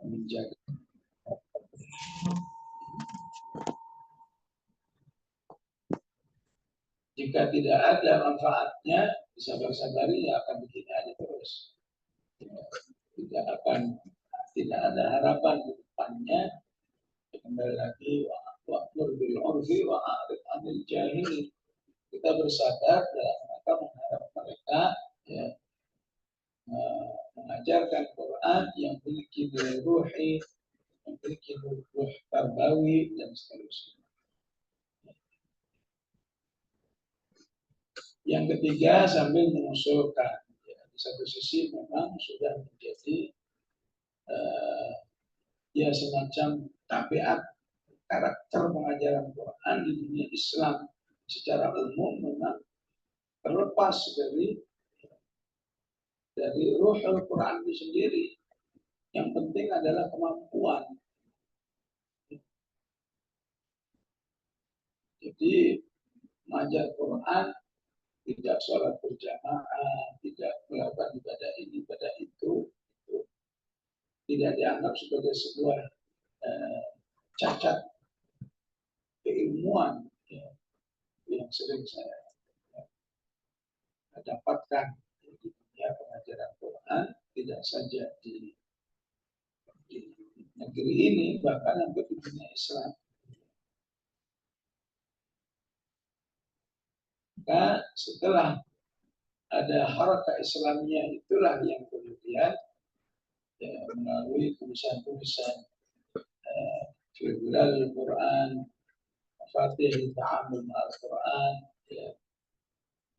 menjaga. Jika tidak ada manfaatnya, disabar-sabari ya akan begini aja terus. Tidak ada harapan ke depannya. Kembali lagi wa'mur bil 'urfi wa'rid 'anil jahilin. Kita bersadar dalam rangka mengharap mereka ya, mengajarkan Quran yang memiliki ruhi, memiliki ruh tarbawi dan seterusnya. Yang ketiga, sambil mengusulkan, ya, di satu sisi memang sudah menjadi ya semacam tabiat karakter pengajaran Quran di dunia Islam secara umum memang terlepas dari ruhul Quran itu sendiri. Yang penting adalah kemampuan. Jadi mengajar Quran tidak sholat berjamaah, tidak melakukan ibadah ini, ibadah itu tidak dianggap sebagai sebuah cacat keilmuan ya, yang sering saya dapatkan di dunia pengajaran Quran, tidak saja di negeri ini, bahkan hampir di dunia Islam. Maka setelah ada harakah Islamiyah itulah yang kemudian ya, melalui tulisan-tulisan Fiqhul Quran, Fatih Ta'amul Al-Quran, ya,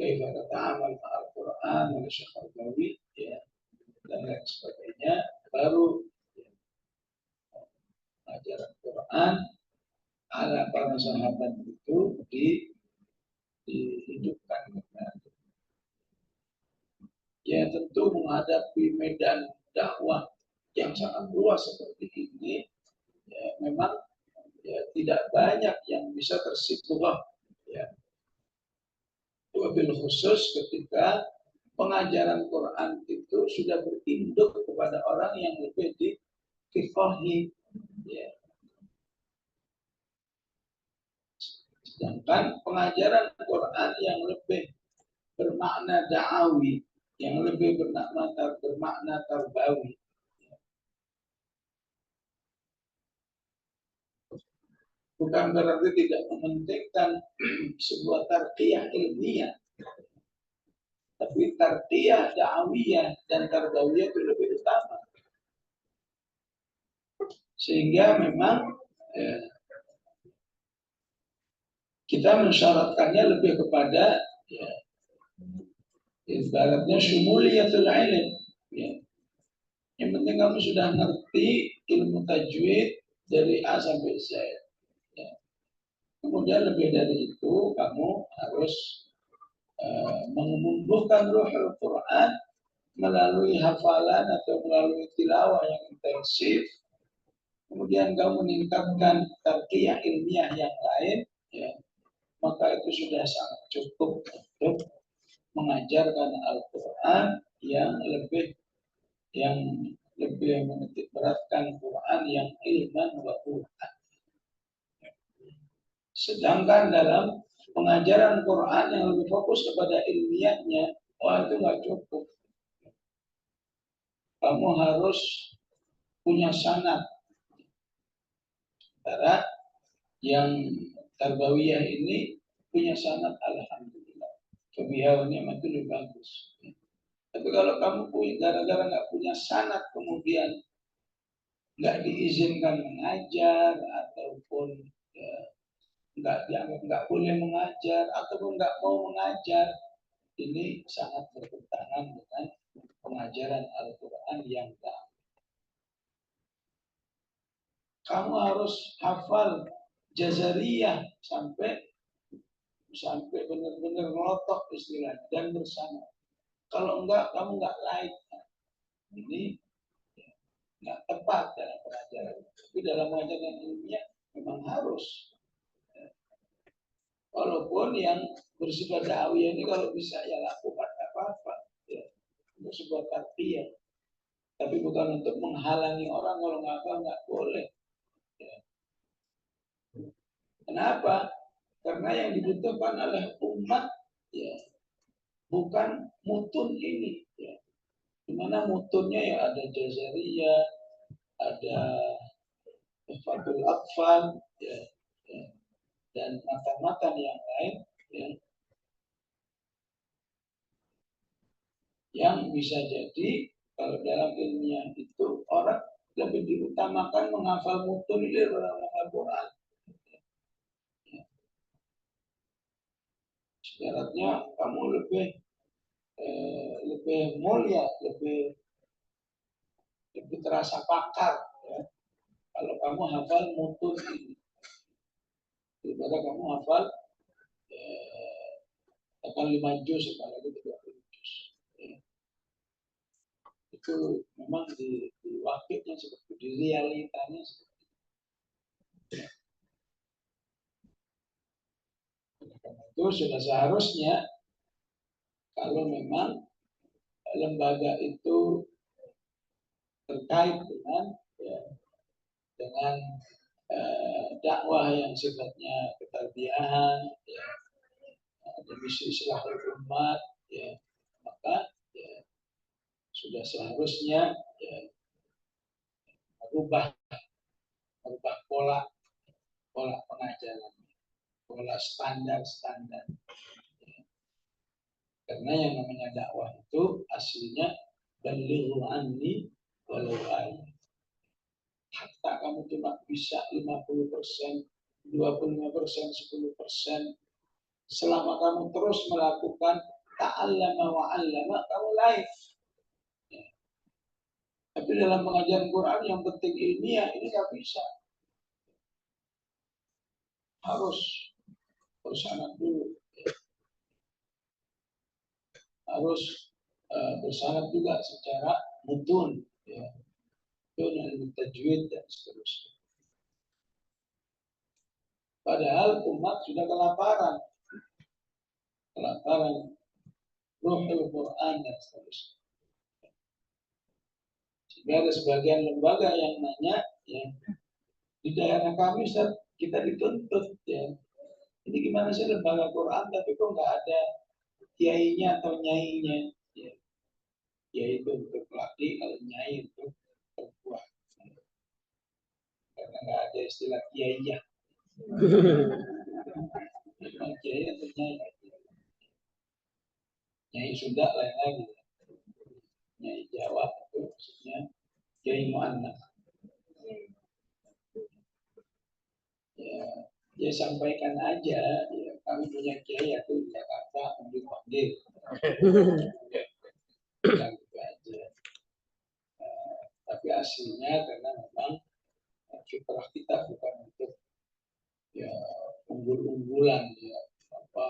Kaifa Ta'amal Al-Quran oleh Syekh Al-Bawi, ya, dan lain sebagainya, baru ya, ajaran Quran ala para sahabat itu dihidupkan. Ya tentu menghadapi medan dakwah yang sangat luas seperti ini, ya, memang ya, tidak banyak yang bisa tersiplah. Ya. Wabil khusus ketika pengajaran Quran itu sudah berinduk kepada orang yang lebih difiqahi. Ya. Sedangkan pengajaran Quran yang lebih bermakna da'awi, yang lebih bermakna tarbawi. Bukan berarti tidak mementingkan sebuah tarbiyah ilmiah, tapi tarbiyah da'awiyah dan tarbawiyah itu lebih utama. Sehingga memang kita mensyaratkannya lebih kepada ya, ibaratnya syumuliyatul ilm. Ya. Yang penting kamu sudah ngerti ilmu tajwid dari A sampai Z. Ya. Kemudian lebih dari itu kamu harus menumbuhkan ruhul Quran melalui hafalan atau melalui tilawah yang intensif. Kemudian kamu meningkatkan tarbiyah ilmiah yang lain, ya, maka itu sudah sangat cukup untuk mengajarkan Al-Quran yang lebih menitik beratkan Quran yang ilman wa Quran. Sedangkan dalam pengajaran Quran yang lebih fokus kepada ilmiahnya, wah itu nggak cukup. Kamu harus punya sanad. Sementara yang tarbawiyah ini punya sanad alhamdulillah. Kebiawannya itu lebih bagus. Tapi kalau kamu gara-gara nggak punya sanad kemudian nggak diizinkan mengajar ataupun ya, nggak dianggap nggak boleh mengajar ataupun nggak mau mengajar, ini sangat bertentangan dengan pengajaran Al-Quran yang baik. Kamu harus hafal jazariyah sampai benar-benar melotok istilah dan bersama. Kalau enggak, kamu enggak laik. Ini nggak tepat dalam pengajaran. Tapi dalam pengajaran ilmiah memang harus. Walaupun yang bersifat da'awiyah ini kalau bisa ya lakukan apa-apa. Ya. Untuk sebuah tarbiyah. Tapi bukan untuk menghalangi orang kalau ngapal nggak boleh. Ya. Kenapa? Karena yang dibutuhkan oleh umat ya bukan mutun ini. Ya. Dimana mutunnya ya ada Jazaria, ada Fatul Atfal, ya, ya, dan matan-matan yang lain ya, yang bisa jadi kalau dalam ilmiah itu orang lebih diutamakan menghafal mutun itu dalam menghafal Quran. Syaratnya kamu lebih mulia, lebih terasa pakar ya, kalau kamu hafal mutun ini daripada kamu hafal hafal 5 juz apalagi 30 juz ya. Itu memang di wakilnya seperti di realitanya seperti itu. Itu sudah seharusnya kalau memang lembaga itu terkait ya, dengan dakwah yang sifatnya ketarbiahan, ya, misi islahul umat, ya, maka ya, sudah seharusnya ya, merubah pola pengajaran, pola standar. Ya. Karena yang namanya dakwah itu aslinya balighu anni walau ayat. Hatta kamu cuma bisa 50%, 25%, 10%, selama kamu terus melakukan ta'allama wa'allama, kamu lain. Ya. Tapi dalam pengajaran Quran yang penting ilmiah, ini gak bisa. Harus bersyarat dulu. Ya. Harus bersyarat juga secara mutun. Ya. Mutun, tajwid, dan seterusnya. Padahal umat sudah kelaparan Ruhul Quran dan seterusnya. Sehingga ada sebagian lembaga yang nanya, ya, di daerah kami kita dituntut, ya, ini gimana sih lembaga Quran tapi kok nggak ada kiainya atau nyainya, ya, yaitu untuk laki, kalau nyai untuk perempuan, karena nggak ada istilah kiainya. Kiai atau nyai, nyai Sunda lain lagi, nyai Jawa itu maksudnya kiai mu'annas. Ya sampaikan aja, ya, kami punya kiai atau di Jakarta panggil gitu aja. Tapi aslinya karena memang fitrah kita bukan untuk ya unggul-unggulan, ya apa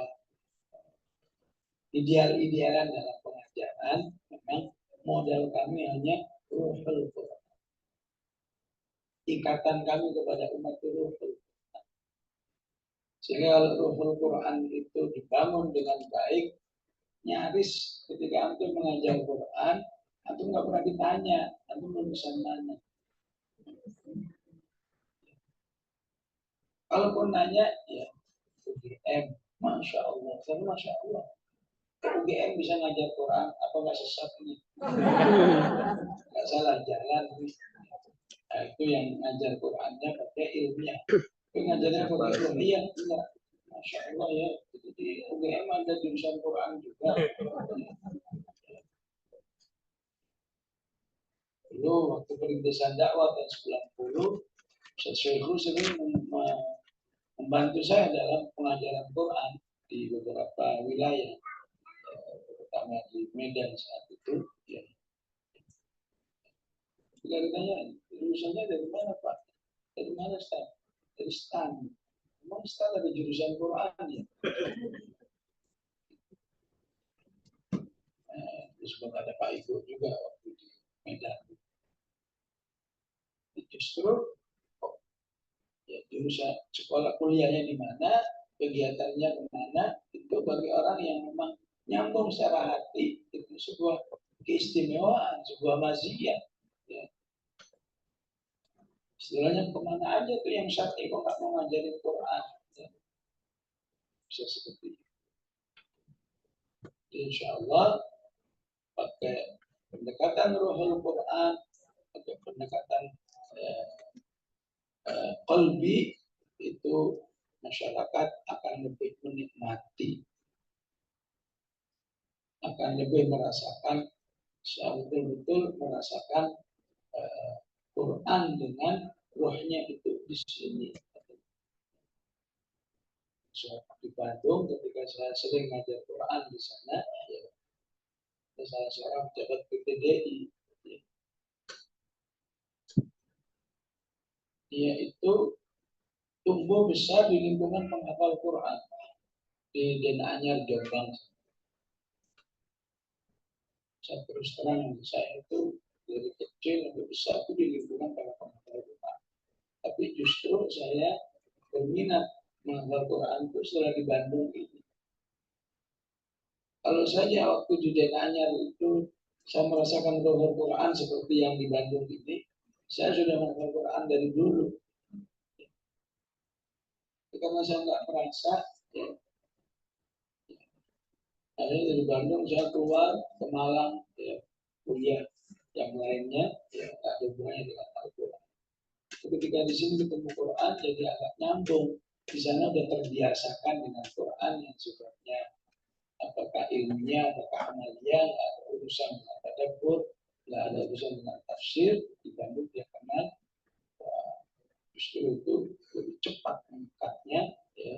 ideal-idealan dalam pengajaran. Memang modal kami hanya ruhul Quran. Ikatan kami kepada umat ruhul. Sehingga kalau ruhul Quran itu dibangun dengan baik, nyaris ketika antum mengajar Quran, antum nggak pernah ditanya, antum lulusan mana. Kalaupun nanya, ya UGM, Masya Allah, saya Masya Allah. UGM bisa ngajar Quran, apa nggak sesat ini? Nggak salah jalan. Nah, itu yang ngajar Qurannya pakai ilmiah. Tapi ngajarnya Quran ilmiah, enggak. Masya Allah ya, di UGM ada jurusan Quran juga. Dulu waktu perintisan dakwah tahun 90, Ustaz Syekhul sering membantu saya dalam pengajaran Quran di beberapa wilayah, terutama di Medan saat itu. Ya. Jika ditanya, lulusannya dari mana Pak? Dari mana Ustaz? Dari STAN. Memang STAN ada jurusan Quran ya? Disebut ada Pak Ibu juga waktu di Medan. Justru ya, jurusan sekolah kuliahnya di mana, kegiatannya kemana, itu bagi orang yang memang nyambung secara hati, itu sebuah keistimewaan, sebuah maziyah. Ya. Istilahnya kemana aja tuh yang syar'i kok nggak mau ngajarin Quran. Ya. Bisa seperti itu. Insya Allah pakai pendekatan Ruhul Quran, pakai pendekatan qalbi, itu masyarakat akan lebih menikmati, akan lebih merasakan, betul-betul merasakan Quran dengan rohnya itu di sini. So, di Bandung ketika saya sering ngajar Quran di sana, ya, salah seorang pejabat PTDI, ya, dia itu tumbuh besar di lingkungan penghafal Quran di Dena Anyar, Jombang. Saya terus terang, saya itu dari kecil sampai besar itu di lingkungan para penghafal Quran. Tapi justru saya berminat menghafal Quran itu setelah di Bandung ini. Kalau saja waktu di Dena Anyar itu saya merasakan rohul Quran seperti yang di Bandung ini, saya sudah menghafal Quran dari dulu. Karena saya nggak merasa, ya, akhirnya dari Bandung saya keluar ke Malang, ya, kuliah yang lainnya, ya, nggak ada hubungannya dengan Al-Quran. Ketika di sini ketemu Quran, jadi agak nyambung. Di sana udah terbiasakan dengan Quran yang sifatnya apakah ilmiah, apakah amalia, nggak ada urusan dengan tadabbur, nggak ada urusan dengan tafsir. Di Bandung dia kenal, justru itu lebih cepat mengangkatnya, ya,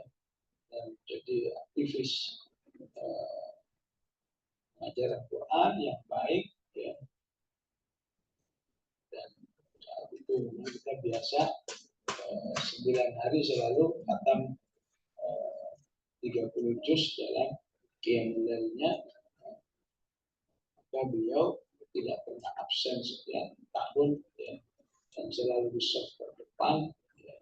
dan jadi aktivis ajaran Quran yang baik, ya. Dan saat itu kita biasa 9 hari selalu khatam 30 juz dalam qiyamul lailnya. Maka beliau tidak pernah absen sekian tahun, ya, dan selalu di soft terdepan, ya.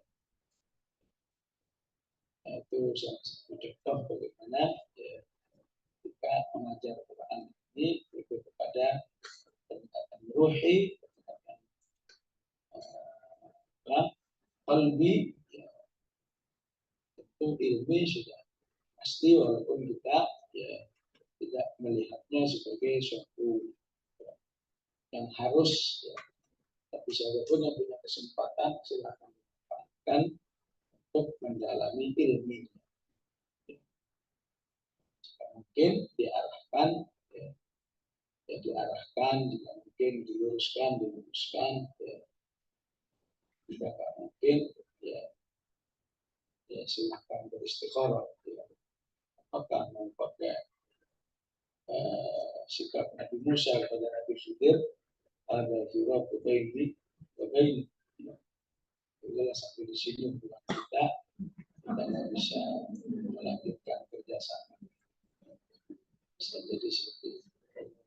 Itu salah satu contoh bagaimana, ya, kita mengajar Quran ini lebih kepada pendekatan ruhi, pendekatan qalbi, ya, itu ilmi sudah pasti, walaupun kita, ya, tidak melihatnya sebagai suatu yang harus, ya. Tapi siapapun yang punya kesempatan silakan manfaatkan untuk mendalami ilmu. Mungkin diarahkan, ya, ya diarahkan, jika mungkin diluruskan, ya. Jika tak mungkin, ya, ya silakan beristikharah, ya. Apakah mau pakai sikap Nabi Musa kepada Nabi Khidir, ada juga kebaini, itulah sampai di sini untuk kita tidak bisa melanjutkan kerjasama. Bisa jadi seperti itu.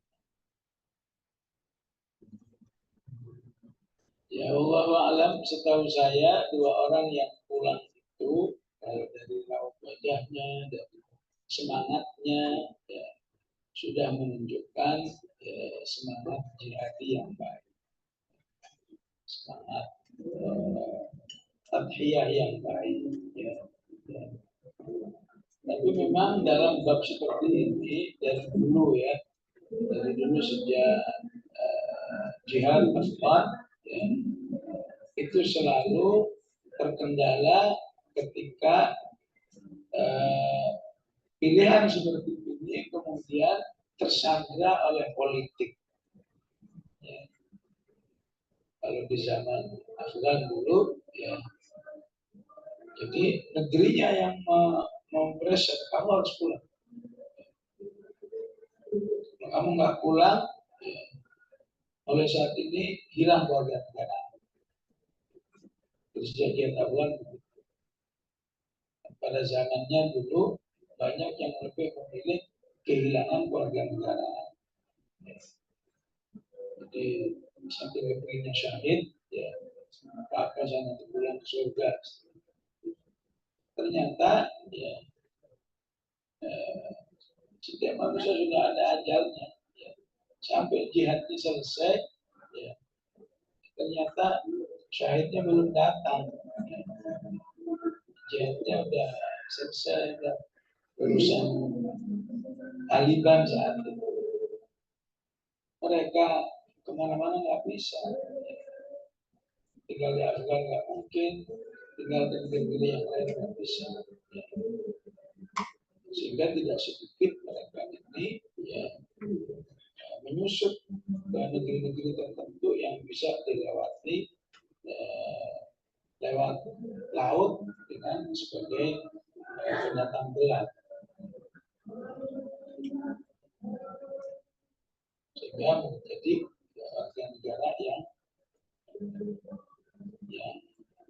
Ya Allah alam, setahu saya 2 orang yang pulang itu, kalau dari raut wajahnya, dari semangatnya, ya, sudah menunjukkan, ya, semangat jihadi yang baik, semangat tadhiyah yang baik, ya, ya. Tapi memang dalam bab seperti ini dari dulu, ya, dari dulu sejak jihad Afghan, ya, itu selalu terkendala ketika pilihan seperti ini kemudian tersandra oleh politik. Ya. Kalau di zaman Afghan dulu, ya, jadi negerinya yang mempressure, kamu harus pulang. Kalau kamu nggak pulang, ya, oleh saat ini hilang keluarga negara. Terus jadi Afghan pada zamannya dulu banyak yang lebih memilih kehilangan keluarga negara. Jadi sampai levelnya syahid, ya, apa saya nanti pulang ke surga. Ternyata, ya, setiap manusia sudah ada ajalnya, ya. Sampai jihadnya selesai, ya, ternyata syahidnya belum datang. Jihadnya udah selesai, udah urusan Taliban saat itu. Mereka kemana-mana nggak bisa. Tinggal di Afgan nggak mungkin, tinggal di negeri yang lain nggak bisa. Ya. Sehingga tidak sedikit mereka ini ya menyusup ke negeri-negeri tertentu yang bisa dilewati lewat laut dengan sebagai pendatang gelap. Sehingga menjadi warga negara yang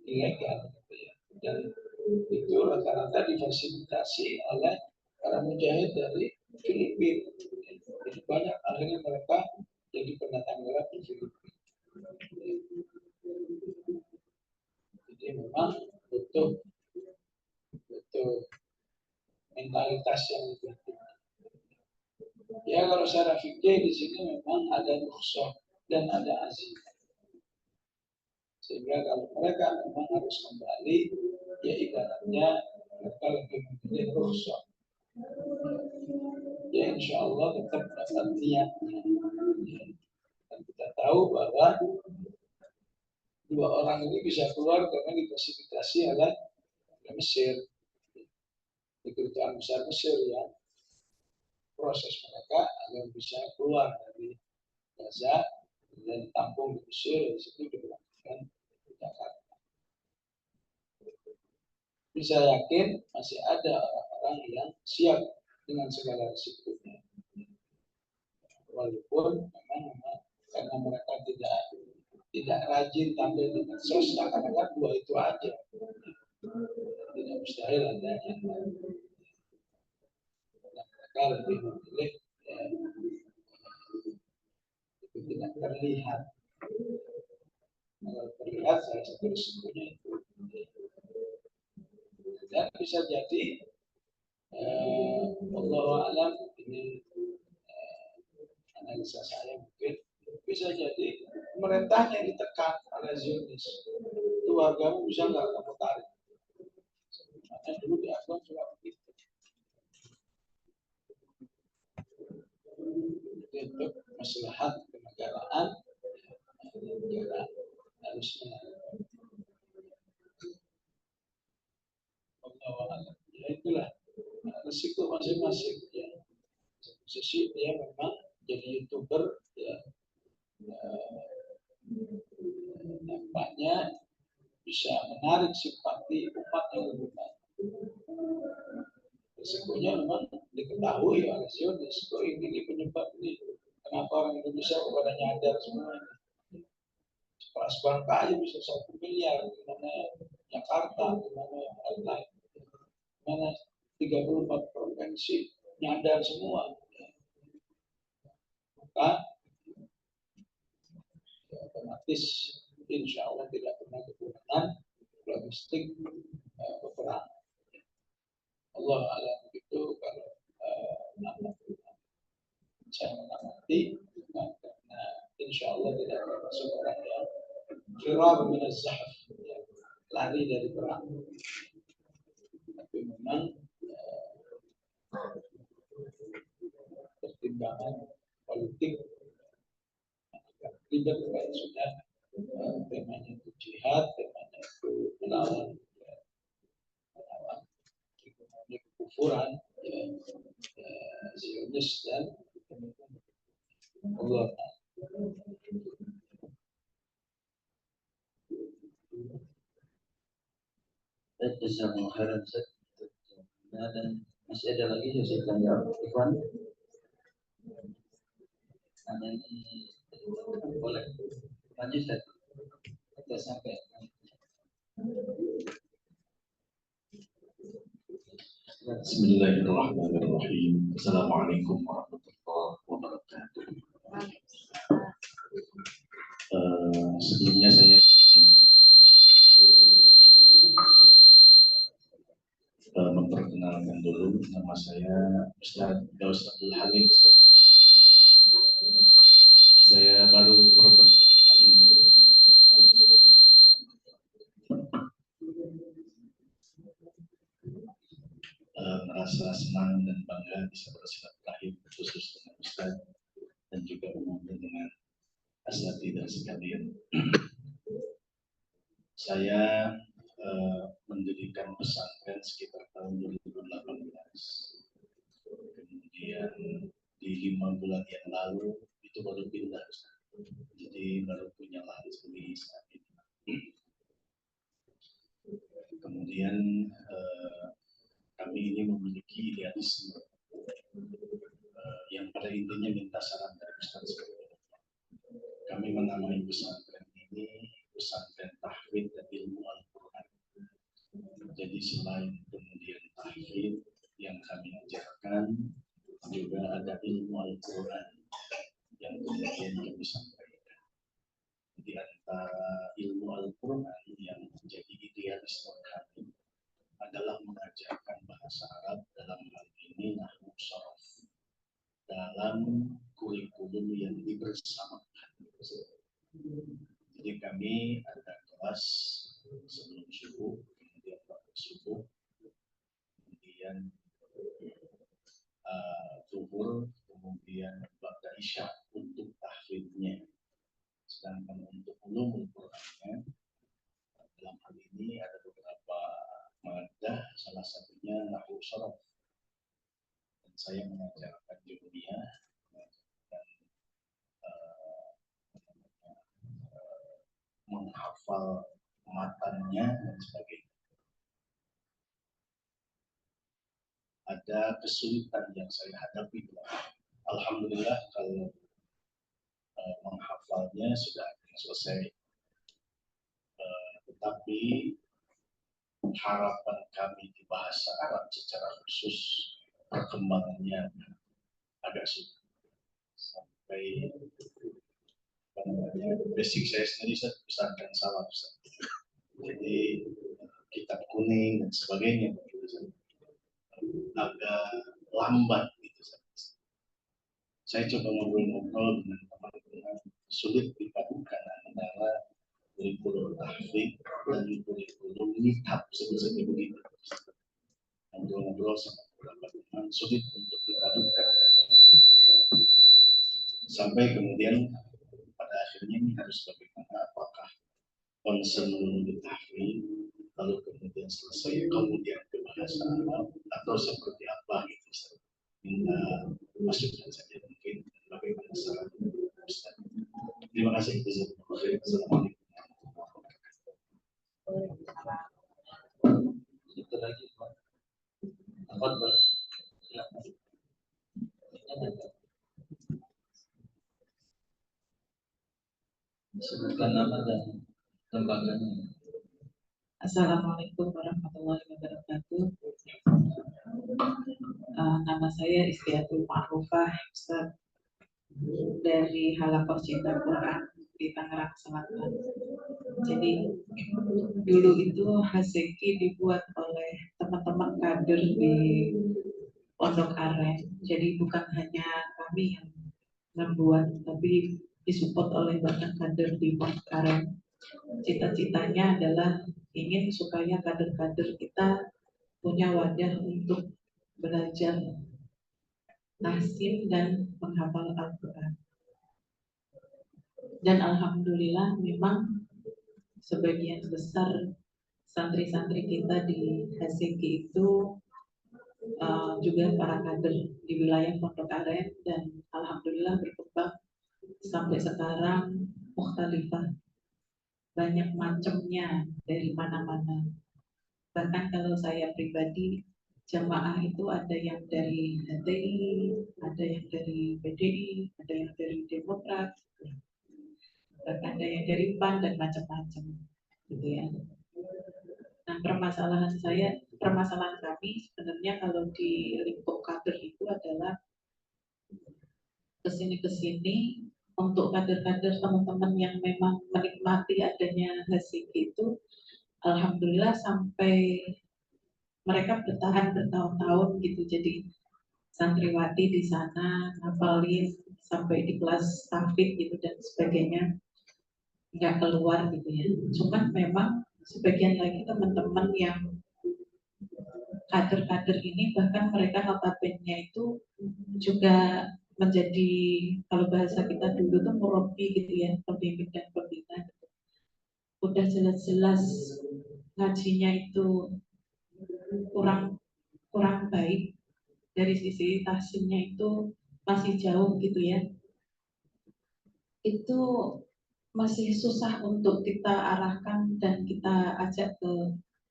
ilegal, gitu ya. Dan itu rata-rata difasilitasi oleh para mujahid dari Filipina. Jadi banyak akhirnya mereka jadi pendatang gelap di Filipina. Jadi memang butuh mentalitas yang lebih tinggi. Ya kalau secara fikih di sini memang ada rukhsah dan ada azimah. Sehingga kalau mereka memang harus kembali, ya ibaratnya mereka lebih memilih rukhsah. Ya insya Allah tetap dapat niatnya. Dan kita tahu bahwa dua orang ini bisa keluar karena difasilitasi oleh Mesir, di kedutaan besar Mesir ya. Proses mereka agar bisa keluar dari Gaza dan ditampung di Mesir, di situ diberlakukan di Jakarta. Bisa yakin masih ada orang-orang yang siap dengan segala risikonya. Walaupun memang karena mereka tidak rajin tampil di medsos, akan dua itu aja. Tidak mustahil ada yang lain. Mereka lebih memilih itu tidak terlihat. Kalau terlihat salah satu risikonya itu. Dan bisa jadi Wallahu a'lam, ini analisa saya mungkin bisa jadi pemerintahnya ditekan oleh Zionis. Itu wargamu bisa nggak kamu tarik? Makanya dulu di Afgan juga begitu. Untuk maslahat kenegaraan, negara harusnya Wallahu a'lam. Ya itulah risiko masing-masing ya. Sisi dia memang jadi YouTuber ya, nampaknya bisa menarik simpati umat yang lebih banyak. Risikonya memang diketahui oleh Zionis. Kok ini penyebab ini? Kenapa orang Indonesia kepada nyadar semua ini? Kelas bangka aja bisa 1 miliar, di mana Jakarta, di mana lain-lain, di mana 34 provinsi nyadar semua. Maka ya, otomatis insya Allah tidak pernah kekurangan logistik peperangan. Allah alam begitu kalau saya mengamati karena insya Allah tidak termasuk orang yang firar min az-zahf, lari dari perang. Tapi memang pertimbangan politik tidak kalau sudah temanya itu jihad, temanya itu melawan kekufuran, Zionis dan Allah. Jazakumullah khairan Ustaz. Dan masih ada lagi yang saya akan jawab, Ikhwan. Nah, ini boleh lanjut Ustaz. Kita sampai Bismillahirrahmanirrahim. Assalamualaikum warahmatullahi wabarakatuh. Sebelumnya saya memperkenalkan dulu, nama saya Ustaz Daus Abdul Hamid. Saya baru perkenalkan kali ini merasa senang dan bangga bisa bersilaturahim khusus dengan Ustaz dan juga umumnya dengan asatidzah sekalian. Saya mendirikan pesantren sekitar tahun 2018. Kemudian di 5 bulan yang lalu itu baru pindah, jadi baru punya lahan sendiri saat ini. Kemudian kami ini memiliki idealisme yang pada intinya minta saran dari Ustaz. Kami menamai pesantren ini pesantren tahfidz dan ilmu Al-Quran. Jadi selain kemudian tahfidz yang kami ajarkan, juga ada ilmu Al-Quran yang kemudian kami sampaikan. Di antara ilmu Al-Quran yang menjadi idealisme kami adalah mengajarkan bahasa Arab dalam hal ini nahwu sharaf dalam kurikulum yang dibersamakan. Jadi kami ada kelas sebelum subuh, kemudian waktu subuh, kemudian zuhur, kemudian ba'da isya untuk tahfidznya. Sedangkan untuk ulumul Qur'annya dalam hal ini ada beberapa madah, salah satunya nahwu sharaf. Dan saya mengajarkan dunia dan menghafal matanya dan sebagainya. Ada kesulitan yang saya hadapi. Alhamdulillah kalau menghafalnya sudah selesai. Tetapi harapan kami di bahasa Arab secara khusus perkembangannya agak sulit. Sampai basic saya sendiri saya pesantren salah. Jadi kitab kuning dan sebagainya agak lambat gitu. Saya coba ngobrol-ngobrol dengan teman-teman, sulit dipadukan antara kurikulum tahfidz dan kurikulum nitab seperti begitu. Ngobrol-ngobrol sama beberapa teman, sulit untuk dipadukan. Sampai kemudian pada akhirnya ini harus bagaimana, apakah concern dulu di tahfidz, lalu kemudian selesai kemudian ke bahasa Arab, atau seperti apa gitu. Minta masukan saja mungkin bagaimana saran Ustaz. Terima kasih. Assalamualaikum. Itu lagi Pak. Apa sebutkan nama dan lembaganya. Assalamualaikum warahmatullahi wabarakatuh. Nama saya Istiatul Ma'rufah, Ustaz, dari Halakoh Cinta Quran di Tangerang Selatan. Jadi dulu itu Haseki dibuat oleh teman-teman kader di Pondok Aren. Jadi bukan hanya kami yang membuat, tapi disupport oleh banyak kader di Pondok Aren. Cita-citanya adalah ingin supaya kader-kader kita punya wadah untuk belajar tahsin dan menghafal Al-Quran. Dan alhamdulillah memang sebagian besar santri-santri kita di Haseki itu juga para kader di wilayah Pondok Aren, dan alhamdulillah berkembang sampai sekarang mukhtalifah, banyak macamnya dari mana-mana. Bahkan kalau saya pribadi, jamaah itu ada yang dari HTI, ada yang dari PDI, ada yang dari Demokrat, bahkan ada yang dari PAN dan macam-macam, gitu ya. Nah, permasalahan kami sebenarnya kalau di lingkup kader itu adalah kesini untuk kader-kader teman-teman yang memang menikmati adanya Haseki itu, alhamdulillah sampai mereka bertahan bertahun-tahun gitu. Jadi santriwati di sana ngapalin sampai di kelas tahfidz gitu dan sebagainya, nggak keluar gitu ya. Cuman memang sebagian lagi teman-teman yang kader-kader ini, bahkan mereka notabene itu juga menjadi, kalau bahasa kita dulu tuh murabi gitu ya, pembimbing dan pembina. Udah jelas-jelas ngajinya itu kurang kurang baik, dari sisi tahsinnya itu masih jauh gitu ya, itu masih susah untuk kita arahkan dan kita ajak ke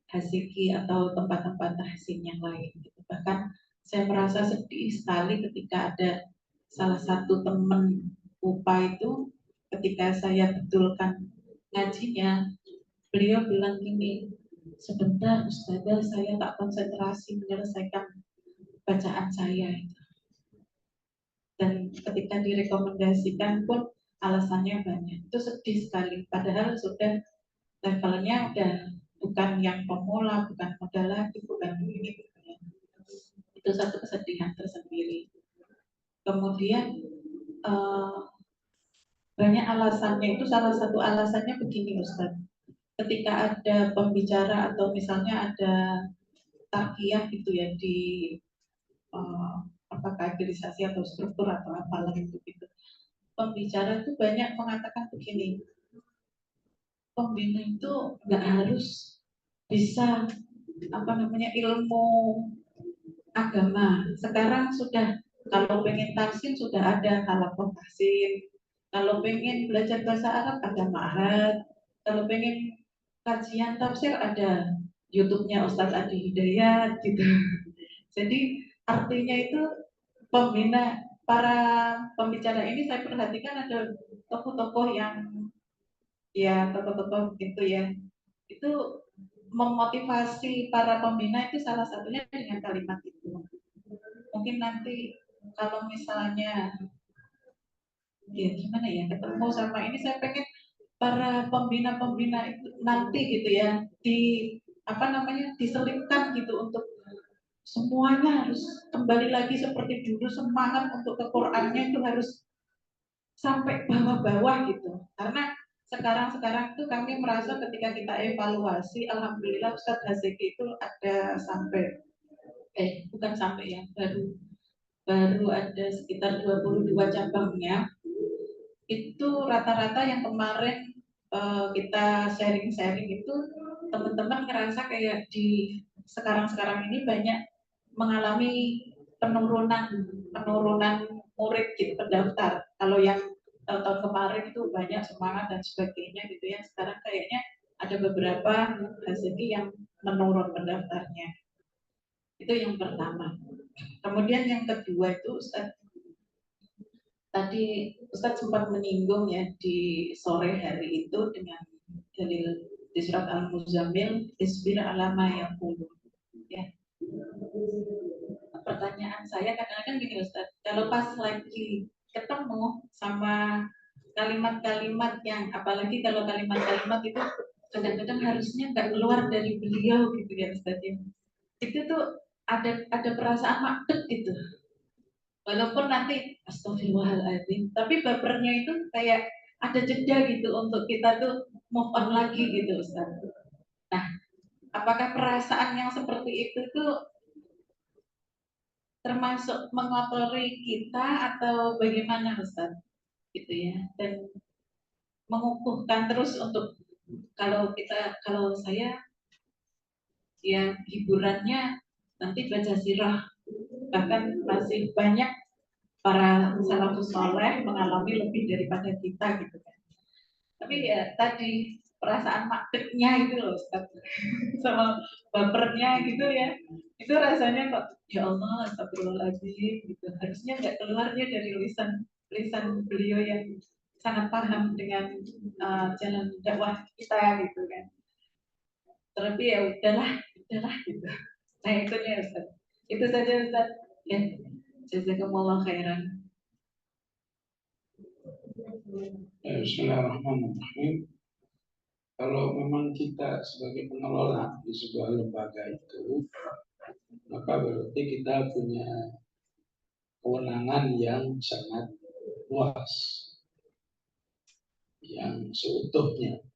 hasiki atau tempat-tempat tahsin yang lain gitu. Bahkan saya merasa sedih sekali ketika ada salah satu teman UPA itu, ketika saya betulkan ngajinya, beliau bilang gini, sebentar Ustazah, saya tak konsentrasi menyelesaikan bacaan saya. Dan ketika direkomendasikan pun alasannya banyak. Itu sedih sekali. Padahal sudah levelnya udah bukan yang pemula, bukan modal lagi, bukan ini. Itu satu kesedihan tersendiri. Kemudian banyak alasannya, itu salah satu alasannya begini Ustaz. Ketika ada pembicara atau misalnya ada takiyah gitu ya di apa kaderisasi atau struktur atau apalah itu gitu. Pembicara itu banyak mengatakan begini, pembina itu nggak harus bisa ilmu agama. Sekarang sudah, kalau pengen tahsin sudah ada halakoh tahsin, kalau pengen belajar bahasa Arab ada ma'had, kalau pengen kajian tafsir ada YouTube-nya Ustadz Adi Hidayat gitu. Jadi artinya itu pembina, para pembicara ini saya perhatikan ada tokoh-tokoh yang ya tokoh-tokoh gitu ya, itu memotivasi para pembina itu salah satunya dengan kalimat itu. Mungkin nanti kalau misalnya ya gimana ya ketemu sama ini, saya pengen para pembina-pembina itu nanti gitu ya diselipkan gitu untuk semuanya harus kembali lagi seperti dulu, semangat untuk ke Qurannya itu harus sampai bawah-bawah gitu. Karena sekarang itu kami merasa ketika kita evaluasi, alhamdulillah Ustadz Hazeki itu ada sampai bukan sampai ya, baru ada sekitar 22 cabangnya. Itu rata-rata yang kemarin kita sharing-sharing itu, teman-teman ngerasa kayak di sekarang ini banyak mengalami penurunan murid gitu, pendaftar. Kalau yang tahun kemarin itu banyak semangat dan sebagainya gitu ya, sekarang kayaknya ada beberapa segi yang menurun pendaftarnya. Itu yang pertama. Kemudian yang kedua itu tadi Ustadz sempat menyinggung ya di sore hari itu dengan dalil di surat Al-Muzammil, isbir alama yang ya. Pertanyaan saya kadang-kadang gini Ustadz, kalau pas lagi ketemu sama kalimat-kalimat yang, apalagi kalau kalimat-kalimat itu kadang-kadang harusnya nggak keluar dari beliau gitu ya Ustadz ya. Itu tuh ada perasaan makbet gitu. Walaupun nanti astagfirullahaladzim, tapi bapernya itu kayak ada jeda gitu untuk kita tuh move on lagi gitu Ustaz. Nah, apakah perasaan yang seperti itu tuh termasuk mengotori kita atau bagaimana Ustaz? Gitu ya. Dan mengukuhkan terus untuk kalau saya ya hiburannya nanti baca sirah, bahkan masih banyak para salafus soleh mengalami lebih daripada kita gitu kan. Tapi ya tadi perasaan makbetnya itu loh Ustaz, sama bapernya gitu ya, itu rasanya kok ya Allah astagfirullahaladzim gitu, harusnya nggak keluarnya dari lisan beliau yang sangat paham dengan jalan dakwah kita gitu kan. Tapi ya udahlah gitu. Nah itu ya Ustaz, itu saja Ustaz ya. Jazakumullah khairan. Bismillahirrahmanirrahim. Kalau memang kita sebagai pengelola di sebuah lembaga itu, maka berarti kita punya kewenangan yang sangat luas, yang seutuhnya.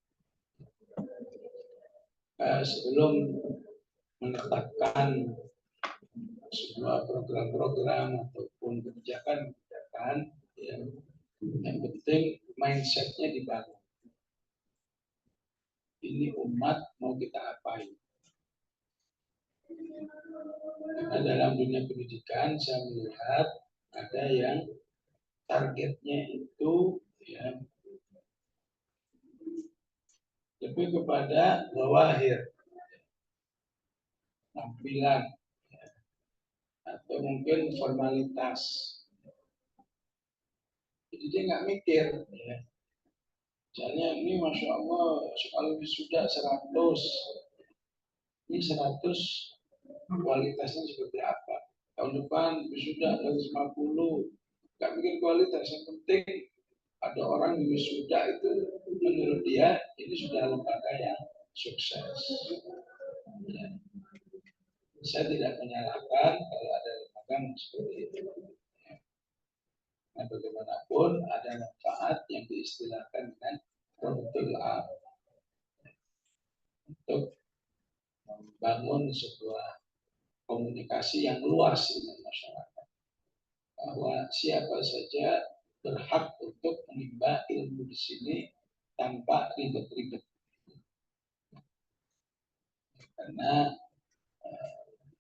Sebelum menetapkan sebuah program-program ataupun kebijakan-kebijakan yang penting mindsetnya dibangun. Ini umat mau kita apain? Karena dalam dunia pendidikan saya melihat ada yang targetnya itu lebih kepada bawahir, tampilan, atau mungkin formalitas. Jadi dia nggak mikir. Misalnya ini Masya Allah sekali wisuda 100, ini 100 kualitasnya seperti apa? Tahun depan wisuda 150, nggak mikir kualitas, yang penting ada orang di wisuda itu menurut dia ini sudah lembaga yang sukses. Saya tidak menyalahkan kalau ada lembaga yang seperti itu. Nah, bagaimanapun ada manfaat yang diistilahkan dengan produktul am untuk membangun sebuah komunikasi yang luas dengan masyarakat, bahwa siapa saja berhak untuk menimba ilmu di sini tanpa ribet-ribet, karena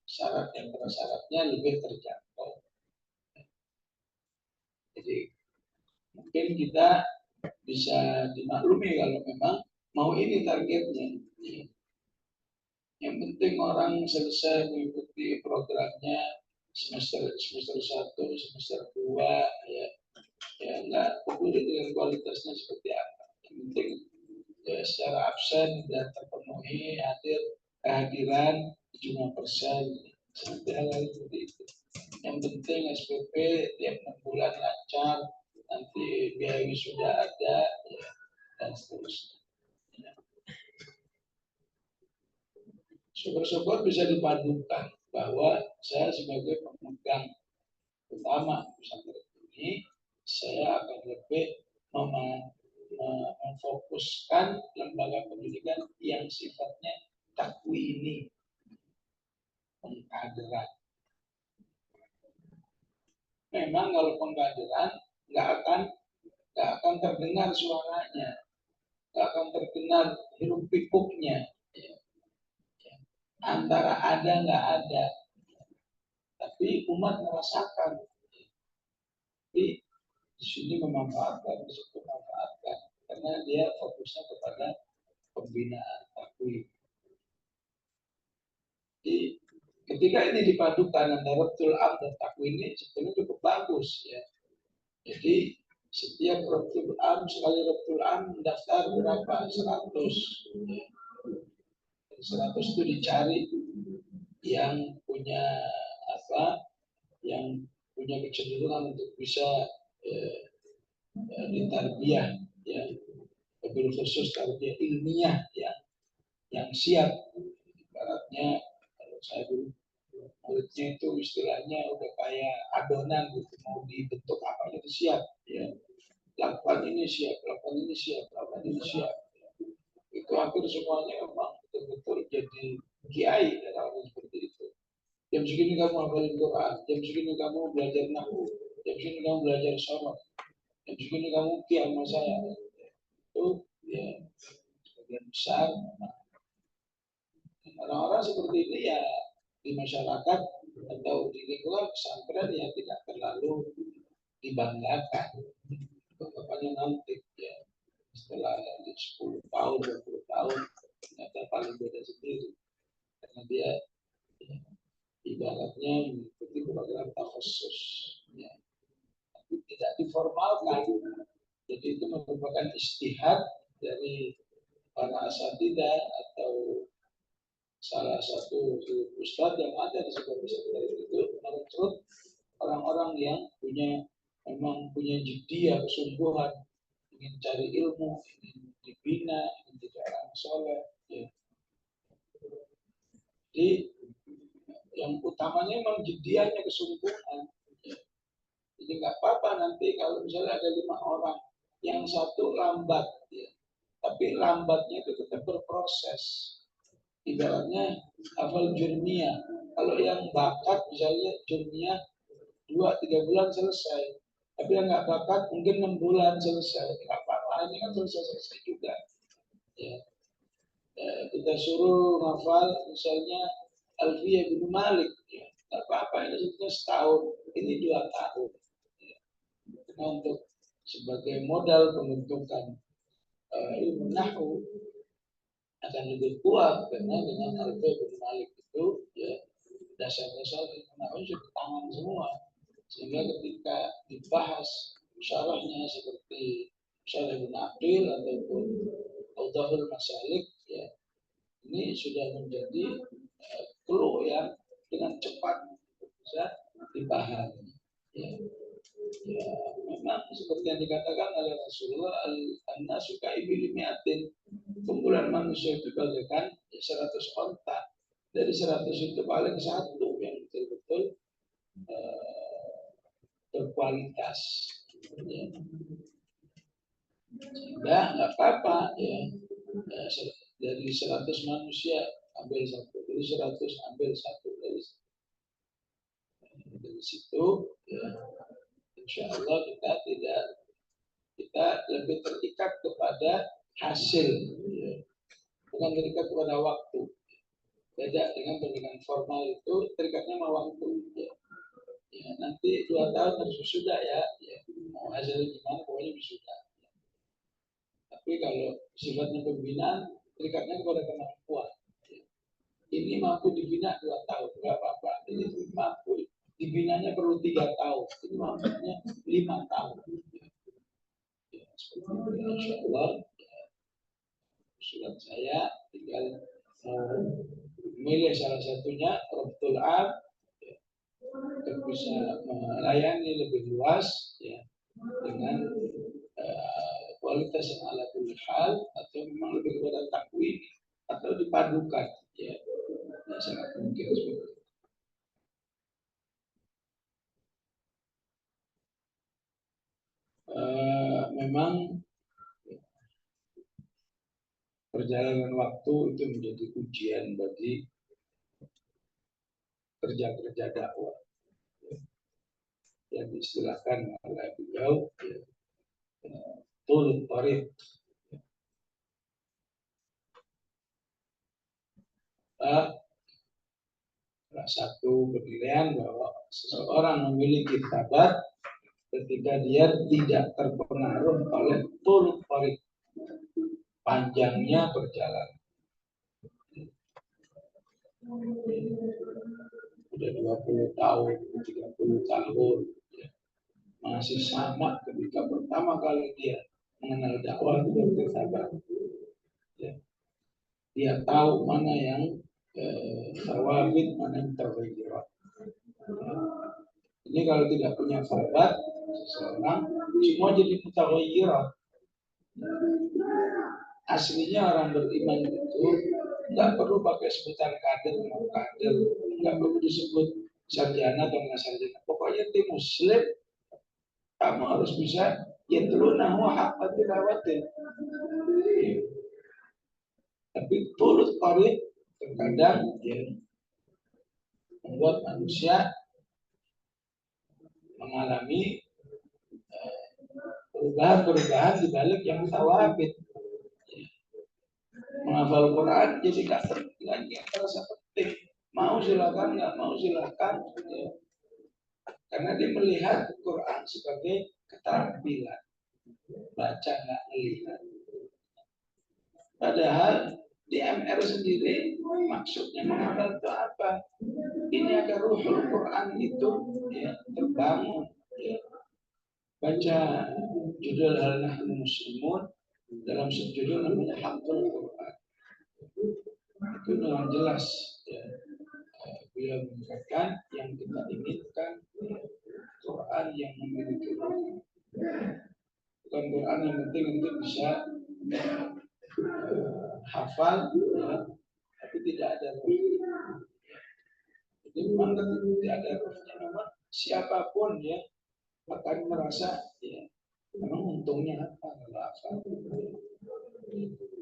syarat yang prasyaratnya lebih terjangkau. Jadi mungkin kita bisa dimaklumi kalau memang mau ini targetnya. Yang penting orang selesai mengikuti programnya semester 1, semester 2, ya enggak peduli dengan kualitasnya seperti apa. Yang penting secara absen dan terpenuhi, kehadiran 5%, seperti hal-hal seperti itu. Yang penting SPP tiap 6 bulan lancar, nanti biaya wisuda ada, dan seterusnya. Syukur-syukur bisa dipadukan bahwa saya sebagai pemegang utama pesantren ini, saya akan lebih memfokuskan lembaga pendidikan yang sifatnya takwini, pengkaderan. Memang kalau pengkaderan nggak akan terdengar suaranya, nggak akan terdengar hiruk pikuknya, antara ada nggak ada, tapi umat merasakan. Jadi di sini memanfaatkan, di situ memanfaatkan, karena dia fokusnya kepada pembinaan takwin. Jadi ketika ini dipadukan antara Rabtul Am dan takwin ini sebetulnya cukup bagus ya. Jadi setiap Rabtul Am, sekali Rabtul Am mendaftar berapa? 100. 100 itu dicari yang punya yang punya kecenderungan untuk bisa ditarbiyah, ya, lebih khusus tarbiyah ilmiah yang siap. Ibaratnya kalau saya dulu muridnya itu istilahnya udah kayak adonan gitu, mau dibentuk apa itu siap, ya. Lakukan ini siap, lakukan ini siap, lakukan ini siap. Itu hampir semuanya memang betul-betul jadi kiai orang seperti itu. Jam segini kamu hafalin Quran, jam segini kamu belajar nahwu, jam segini kamu belajar sholat, jam segini kamu qiyam sama saya. Itu ya sebagian besar orang-orang seperti ini ya di masyarakat atau di lingkungan pesantren ya tidak terlalu dibanggakan. Banggaannya nanti ya setelah 10 tahun, 20 tahun ternyata paling beda sendiri, karena dia ya, ibaratnya mengikuti program takhusus, ya. Tapi tidak diformalkan. Jadi itu merupakan istihad dari para asatidah atau salah satu ustadz yang ada di sebuah pesantren itu merekrut orang-orang yang memang punya jiddiyah, kesungguhan, ingin cari ilmu, ingin dibina, ingin jadi orang soleh. Ya. Jadi yang utamanya memang jiddiyahnya, kesungguhan. Ya. Jadi nggak apa-apa nanti kalau misalnya ada 5 orang, yang satu lambat, ya. Tapi lambatnya itu tetap berproses. Ibaratnya hafal jurmiyah, Kalau yang bakat misalnya jurnya 2-3 bulan selesai, tapi yang nggak bakat mungkin 6 bulan selesai, nggak apa-apa, ini kan selesai juga. Ya. Kita suruh hafal misalnya Alfiyah bin Malik, ya. Nggak apa-apa, ini sebetulnya setahun, ini 2 tahun. Ya. Untuk sebagai modal pembentukan ilmu nahwu akan lebih kuat karena dengan Alfiyah bin Malik itu ya dasar-dasar ilmu nahwu sudah tangan semua, sehingga ketika dibahas syarahnya seperti Syarah Ibn Aqil ataupun Awdahul Masalik, ya ini sudah menjadi clue yang dengan cepat bisa dipahami. Ya. Ya, memang seperti yang dikatakan oleh Rasulullah, an-nasu ka'ibili mi'atin, kumpulan manusia itu bagaikan 100 onta. Dari 100 itu paling satu yang betul-betul berkualitas. Ya. Sehingga nggak apa-apa ya. Dari 100 manusia ambil satu, dari 100 ambil satu, dari situ ya, insya Allah kita lebih terikat kepada hasil, ya. Bukan terikat kepada waktu. Beda dengan pendidikan formal itu terikatnya sama waktu. Ya. Ya, nanti 2 tahun harus wisuda ya. Mau hasilnya gimana pokoknya wisuda. Ya. Tapi kalau sifatnya pembinaan terikatnya kepada kemampuan. Ya. Ini mampu dibina 2 tahun, nggak apa-apa. Ini mampu dibinanya perlu 3 tahun. Ini mampunya 5 tahun. Ya, seperti itu, insya Allah. Ya, usulan saya tinggal memilih salah satunya Rabtul Am, ya, untuk bisa melayani lebih luas ya, dengan kualitas yang ala kulli hal, atau memang lebih kepada takwin atau dipadukan ya, sangat mungkin seperti itu. Memang perjalanan waktu itu menjadi ujian bagi kerja-kerja dakwah yang diistilahkan oleh beliau tul tarik. Salah satu penilaian bahwa seseorang memiliki tabat ketika dia tidak terpengaruh oleh tul tarik, panjangnya perjalanan. Udah 20 tahun, 30 tahun, ya. Masih sama ketika pertama kali dia mengenal dakwah itu bersabar. Ya. Dia tahu mana yang sawabit, mana yang terbayirat. Ya. Ini kalau tidak punya sahabat, seseorang semua jadi mutaghayyirat. Aslinya orang beriman itu nggak perlu pakai sebutan kader, nggak perlu disebut sarjana atau nggak sarjana. Pokoknya di Muslim kamu harus bisa yatlunahu haqqa tilawatin. Tapi turut qarid terkadang ya, membuat manusia mengalami perubahan-perubahan di balik yang sawabit. Menghafal Quran jadi nggak terasa penting. Mau silakan, nggak mau silakan. Ya. Karena dia melihat Quran sebagai keterampilan. Baca nggak melihat. Padahal di MR sendiri maksudnya menghafal itu apa? Ini agar ruhul Quran itu ya, terbangun. Ya. Baca judul Hal Nahnu Muslimun dalam sejudul namanya Haqqul Quran. Itu dengan jelas ya, beliau mengatakan yang kita inginkan ya, Quran yang memiliki ruh. Bukan Quran yang penting untuk bisa hafal ya, tapi tidak ada ruh. Jadi memang tidak ada ruhnya, memang siapapun ya akan merasa ya memang untungnya apa kalau hafal.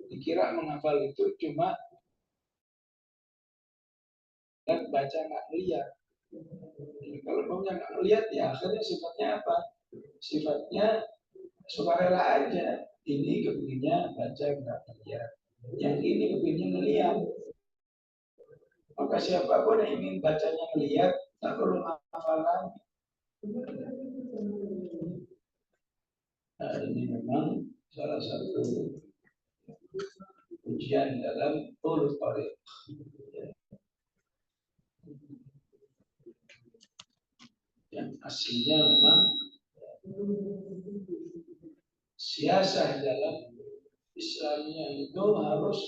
Dikira menghafal itu cuma dan baca nggak lihat. Kalau maunya nggak lihat, ya akhirnya sifatnya apa? Sifatnya sukarela aja. Ini kepinginnya baca nggak lihat, yang ini kepinginnya ngelihat. Maka siapapun yang ingin bacanya ngelihat, tak perlu hafalan. Nah, ini memang salah satu ujian dalam ulul tariq. Yang aslinya memang siasah dalam Islamnya itu harus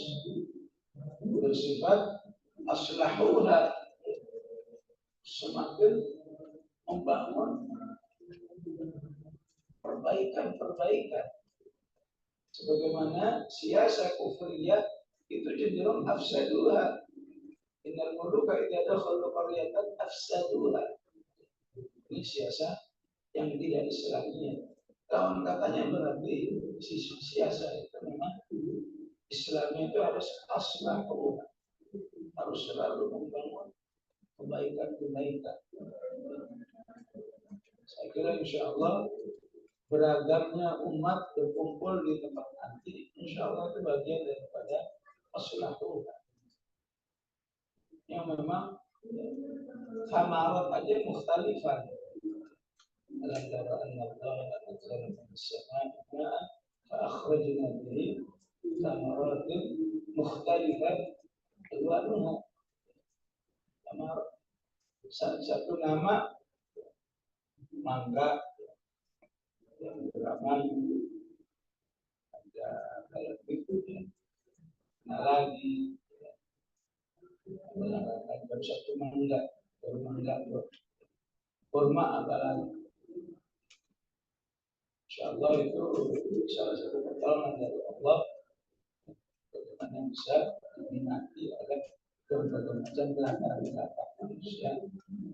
bersifat aslahuha, semakin membangun perbaikan-perbaikan. Sebagaimana siasah kufriyah itu cenderung afsaduha. Innal muluka idza dakhalu qaryatan afsaduha. Ini siasah yang tidak Islamiyah. Kawan katanya berarti siasah itu memang Islamnya itu harus aslahu, harus selalu membangun kebaikan-kebaikan. Saya kira insya Allah beragamnya umat berkumpul di tempat nanti, insya Allah itu bagian daripada aslahu. Yang memang samarat aja mukhtalifan. Alam tara anna Allah anzala minas samaa'i ma'an fa akhrajna bihi samaratin mukhtalifan alwanuha. Satu nama mangga, yang beramal ada kalau berikutnya. Nah lagi baru satu mangga, baru mangga kurma apalagi. Insyaallah itu salah satu pertolongan dari Allah bagaimana bisa diminati oleh berbagai macam latar-belakang manusia,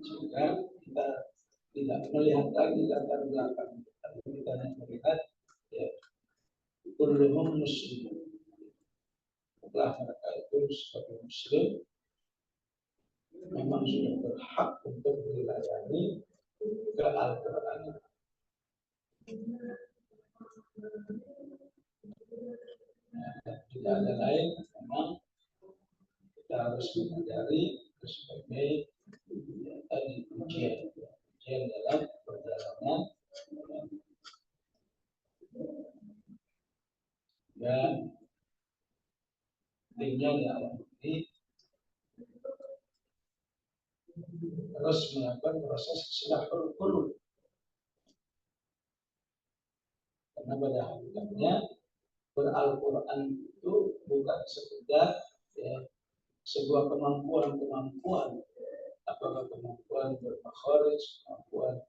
sehingga kita tidak melihat lagi latar belakang, tapi kita melihat ya kulluhum muslim. Setelah mereka itu sebagai muslim memang sudah berhak untuk dilayani ke Al-Quran. Tidak ada lain, memang kita harus menyadari sebagai tadi ujian dalam perjalanan dan intinya dalam ini terus melakukan proses islahul qulub, karena pada hakikatnya Al-Quran itu bukan sekedar ya, sebuah kemampuan, apakah kemampuan bermakhraj, kemampuan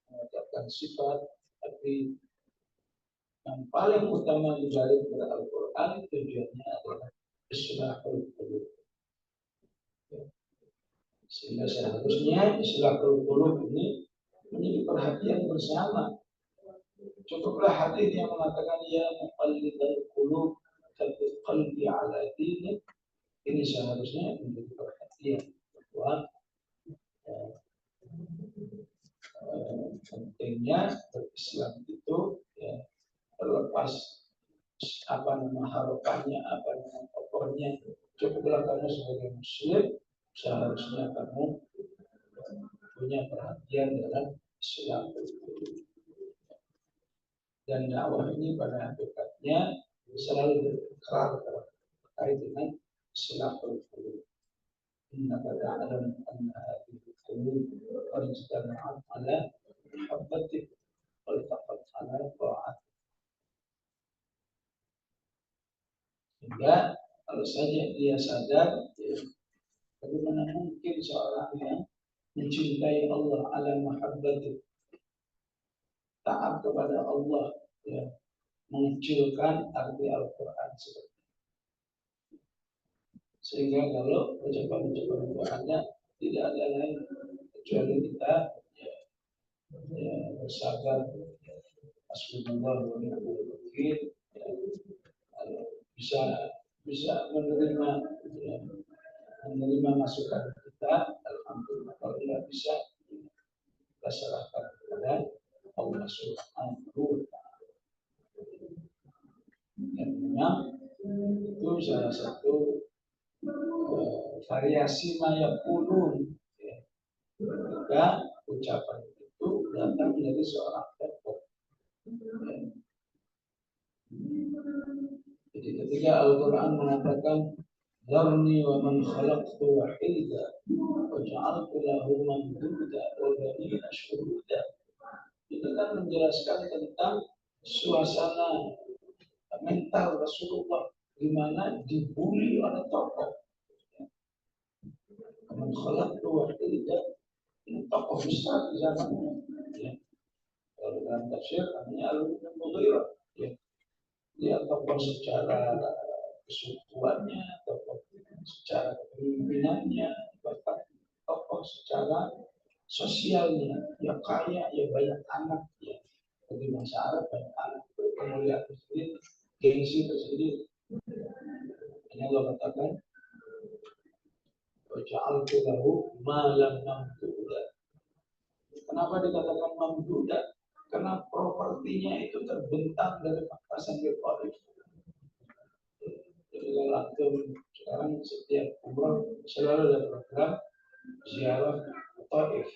mengucapkan sifat, tapi yang paling utama di balik Al-Quran tujuannya adalah islahul qulub. Sehingga seharusnya islahul qulub ini menjadi perhatian bersama. Cukuplah hadis yang mengatakan ya muqallibal qulub tsabbit qalbi ala dinik. Ini seharusnya menjadi perhatian bahwa pentingnya berislam itu ya, terlepas apa nama harapannya, apa nama tokohnya, cukuplah kamu sebagai muslim seharusnya kamu punya perhatian dalam Islam. Dan dakwah ini pada hakikatnya selalu berkerak terkait dengan Islahul qulub. Innaka ta'lamu anna hadhihi al-qulub qad ijtama'at 'ala mahabbatik wa taqat 'ala ta'at. Sehingga kalau saja dia sadar, bagaimana mungkin seorang yang mencintai Allah 'ala mahabbatik, taat kepada Allah, ya, mengecilkan arti Al-Quran seperti itu. Sehingga kalau ucapan-ucapan itu ada, tidak ada lain kecuali kita ya bersabar, Bismillah wa ni'mal wakil, bisa menerima masukan kita, bisa kita serahkan kepada Allah Subhanahu wa Ta'ala. Dan memang itu salah satu variasi mayaqulun, ya. Ketika ucapan itu datang dari seorang tokoh. Ya. Jadi ketika Al-Quran mengatakan Dharni wa man khalaqtu wahida wa ja'altu lahu mamduda wa banina syuhuda, itu kan menjelaskan tentang suasana mental Rasulullah di mana dibully oleh tokoh. Man khalaqtu wahida, ini tokoh besar di zamannya. Ya. Kalau dalam tafsir namanya Al-Mughirah. Ya. Dia tokoh secara kesukuannya, tokoh secara kepemimpinannya, bahkan tokoh secara sosialnya, ya kaya, ya banyak anak, ya bagi bangsa Arab banyak anak, kemuliaan tersendiri, gengsi tersendiri. Ini Allah katakan, waja'altu lahu malam mamduda. Kenapa dikatakan mamduda? Karena propertinya itu terbentang dari Makkah sampai Taif. Jadi kalau sekarang setiap umroh selalu ada program ziarah Taif.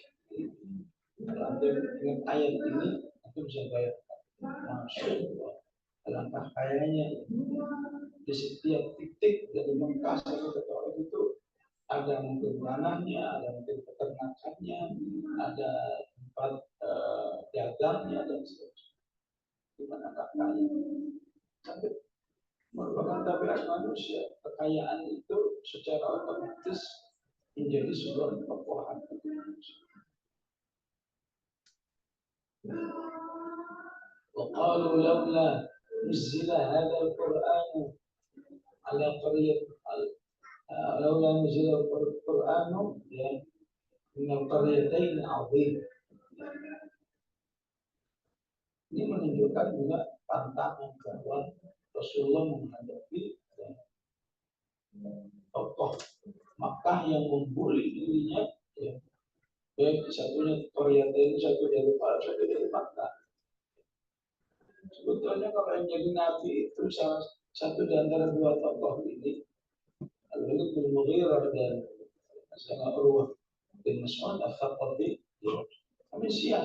Kalau antum ingat ayat ini, antum bisa bayangkan. Masya Allah, alangkah kayanya di setiap titik dari Mekah sampai ke Taif itu ada mungkin tanahnya, ada mungkin peternakannya, ada tempat dagangnya dan seterusnya. Di mana kaya? Sampai merupakan tabiat manusia, kekayaan itu secara otomatis menjadi sebuah ketokohan. وقالوا لولا نزل هذا القرآن على قرية لولا نزل القرآن من القريتين عظيم. Ini menunjukkan juga tantangan bahwa Rasulullah menghadapi tokoh Makkah yang membuli dirinya, ya. Baik satunya Qaryatain, satu dari Fars, satu dari Makkah. Sebetulnya kalau yang jadi nabi itu salah satu di antara dua tokoh ini, Al-Walid bin Mughirah dan Urwah bin Mas'ud Al-Thaqafi. Kami siap.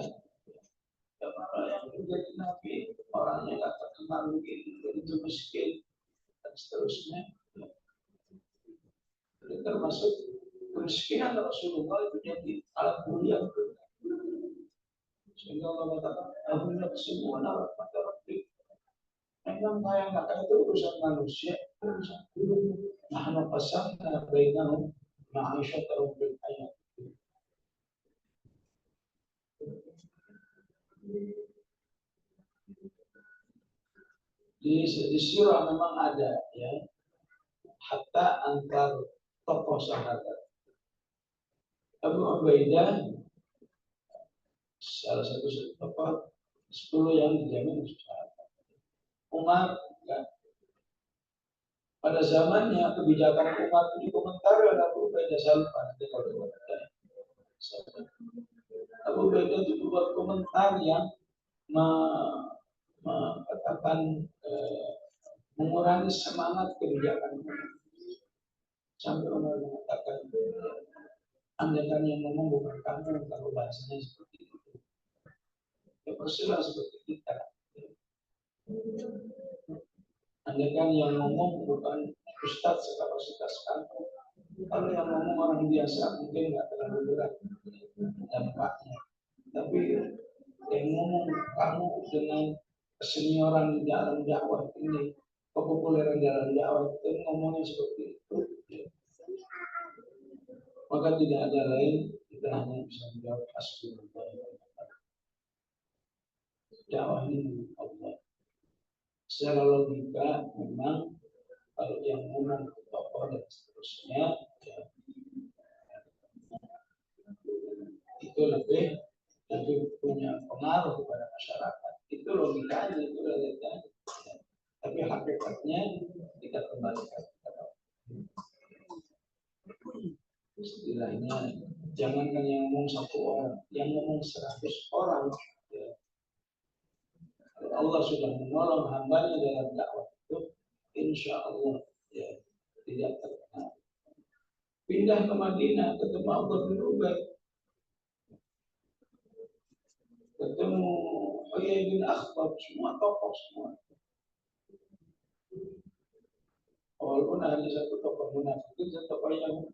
Kalau yang menjadi nabi orangnya nggak terkenal begini, begitu miskin dan seterusnya. Jadi termasuk kemiskinan Rasulullah itu jadi alat bulian. Sehingga Allah katakan, "Alhamdulillah semua alat mata Rabbi." Memang kaya nggak kaya itu urusan manusia, urusan dulu. Nah, pasangna bainahum ma'ishatahum bil hayat. Di surah memang ada, ya, hatta antar tokoh sahabat. Abu Ubaidah salah satu tokoh 10 yang dijamin sahabat. Umar, ya, pada zamannya kebijakan Umar itu dikomentari oleh Abu Ubaidah Salman. Abu Ubaidah itu buat komentar yang mengatakan mengurangi semangat kebijakan sampai Umar mengatakan andaikan yang ngomong bukan kamu, kalau bahasanya seperti itu ya persilah seperti kita. Andaikan yang ngomong bukan ustadz sekapasitas kamu, kalau yang ngomong orang biasa mungkin nggak terlalu berat dampaknya, tapi yang ngomong kamu dengan kesenioran di dalam dakwah ini, kepopuleran dalam dakwah itu ngomongnya seperti itu, ya. Maka tidak ada lain, kita hanya bisa menjawab hasbunallah. Dakwah ini Allah. Secara logika memang kalau yang ngomong ke tokoh dan seterusnya, ya, itu lebih punya pengaruh kepada masyarakat. Itu logikanya, itu realitanya. Tapi hakikatnya kita kembalikan kepada istilahnya Jangankan yang ngomong 1 orang, yang ngomong 100 orang, ya. Kalau Allah sudah menolong hambanya dalam dakwah itu, insya Allah ya tidak terkenal. Pindah ke Madinah, ketemu Abdullah bin Ubay, ketemu Huyai bin Akhtab, semua tokoh semua. Walaupun hanya satu tokoh munafik, satu tokoh yang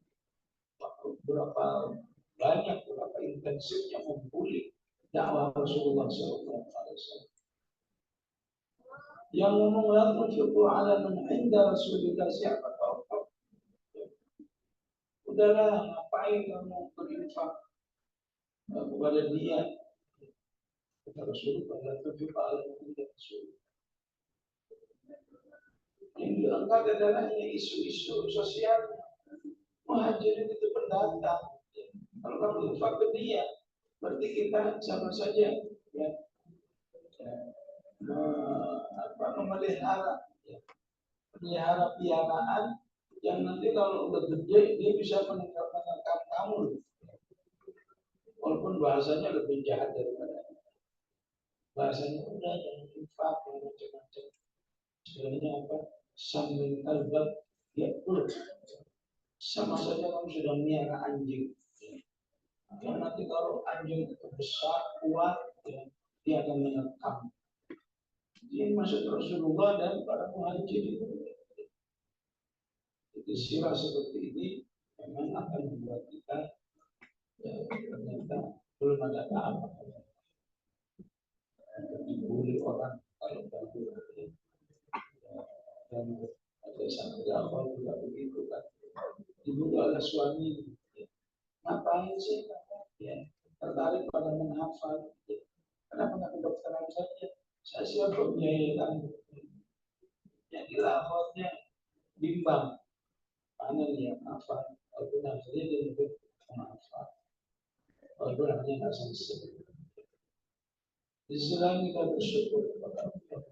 berapa banyak, berapa intensifnya membuli dakwah Rasulullah SAW. Yang ngomong la tunfiqu ala man inda Rasulillah, siapa tahu. Udahlah, ngapain kamu berinfak kepada dia? Kata Rasulullah, la tunfiqu ala man inda Rasulillah. Yang diangkat adalah isu-isu sosial. Muhajirin itu pendatang. Kalau kamu infak ke dia, berarti kita sama saja ya, memelihara piaraan yang nanti kalau udah gede dia bisa menangkap kamu. Walaupun bahasanya lebih jahat daripada bahasanya udah jangan infak macam-macam. Sebenarnya apa? Sambil kalbat ya pun sama saja kamu sudah miara anjing. Ya, nanti kalau anjing itu besar, kuat, ya, dia akan menerkam. Ini maksud Rasulullah dan para muhajirin. Jadi sirah seperti ini memang akan membuat kita ya, ternyata belum ada apa-apa. Dibully orang kalau baru ya, dan ada satu awal juga begitu kan. Dibully oleh suami. Ya. Ngapain sih? Ya, tertarik pada menghafal. Ya. Kenapa nggak kedokteran saja? Saya siap membiayakan. Yang dilafalnya bimbang. Mana dia menghafal? Walaupun hasilnya dia lebih menghafal. Walaupun hanya nggak selesai. Di sisi lain kita bersyukur kepada Allah.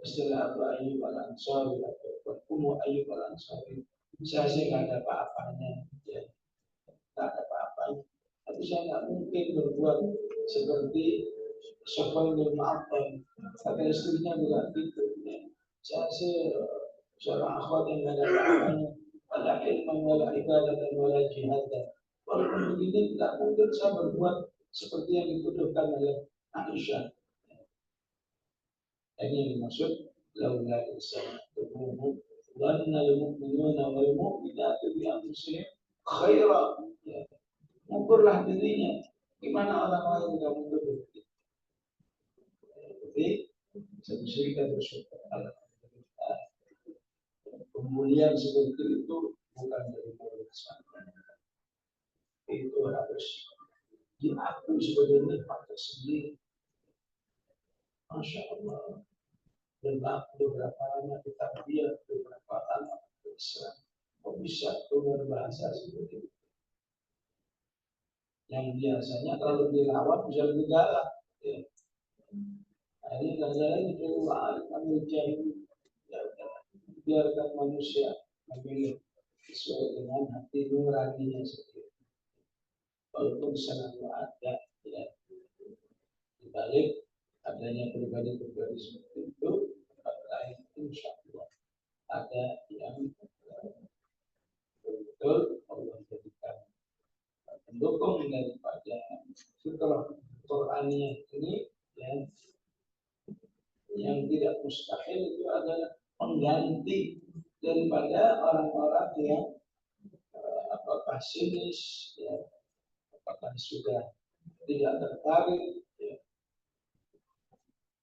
Istilah Abu Ayyub Al-Ansari atau Ummu Ayyub Al-Ansari. Saya sih nggak ada apa-apanya. Ya. Tak ada apa-apa, tapi saya nggak mungkin berbuat seperti Sofyan bin Mu'attal. Kata istrinya juga gitu. Saya sih seorang akhwat yang nggak ada apa-apanya, wala ilman wala ibadah dan wala jihad. Walaupun begini tidak mungkin saya berbuat seperti yang dituduhkan oleh Aisyah. Ini yang dimaksud laula isa'atuhum dhanna al-mu'minuna wal mu'minatu bi anfusihim khairan. Ukurlah dirinya. Gimana orang lain tidak menuduh? Jadi satu sisi kita bersyukur. Alhamdulillah. Pembulian seperti itu bukan dari mulut semata. Itu harus diakui sebagai nikmat tersendiri. Masya Allah. Beberapa lama kita biar beberapa lama Islam. Kok bisa berbahasa seperti itu? Yang biasanya kalau dirawat bisa lebih galak. Ya. Nah, ini kadang-kadang keluar kami jahil. Ya, biarkan manusia memilih sesuai dengan hati nuraninya sendiri. Walaupun selalu ada ya, dibalik adanya pribadi-pribadi seperti itu, tempat lain insya Allah ada yang betul Allah jadikan pendukung daripada fitrah Qur'aniyah ini yang tidak mustahil itu adalah pengganti daripada orang-orang yang apakah sinis, ya, apakah sudah tidak tertarik, ya.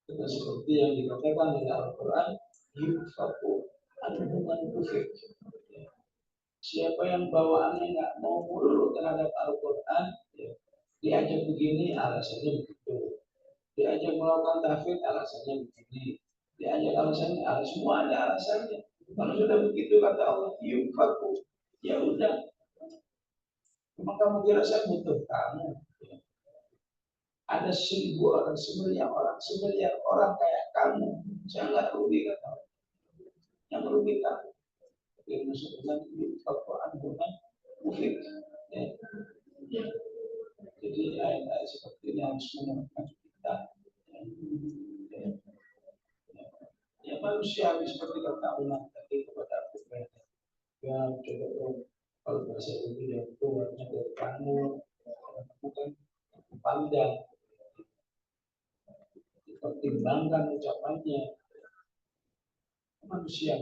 Seperti yang dikatakan oleh Al-Quran, yufaku anhuman kufir. Siapa yang bawaannya nggak mau mulu terhadap Al-Quran, ya, diajak begini alasannya begitu, diajak melakukan tahfidz alasannya begini, diajak alasannya semua ada alasannya. Kalau sudah begitu kata Allah, yufaku, ya udah. Cuma kamu kira saya butuh kamu? Ya. Ada 1000 orang, semiliar orang kayak kamu, saya nggak rugi kata Allah. Yang rugi kamu. Yang maksudnya yufaku anhuman mufid. Ya. Jadi ayat-ayat seperti ini harus menemukan kita. Ya, manusia seperti kata Allah tadi kepada aku, ya coba kalau bahasa itu yang keluarnya dari kamu, bukan pandang, pertimbangkan ucapannya manusia.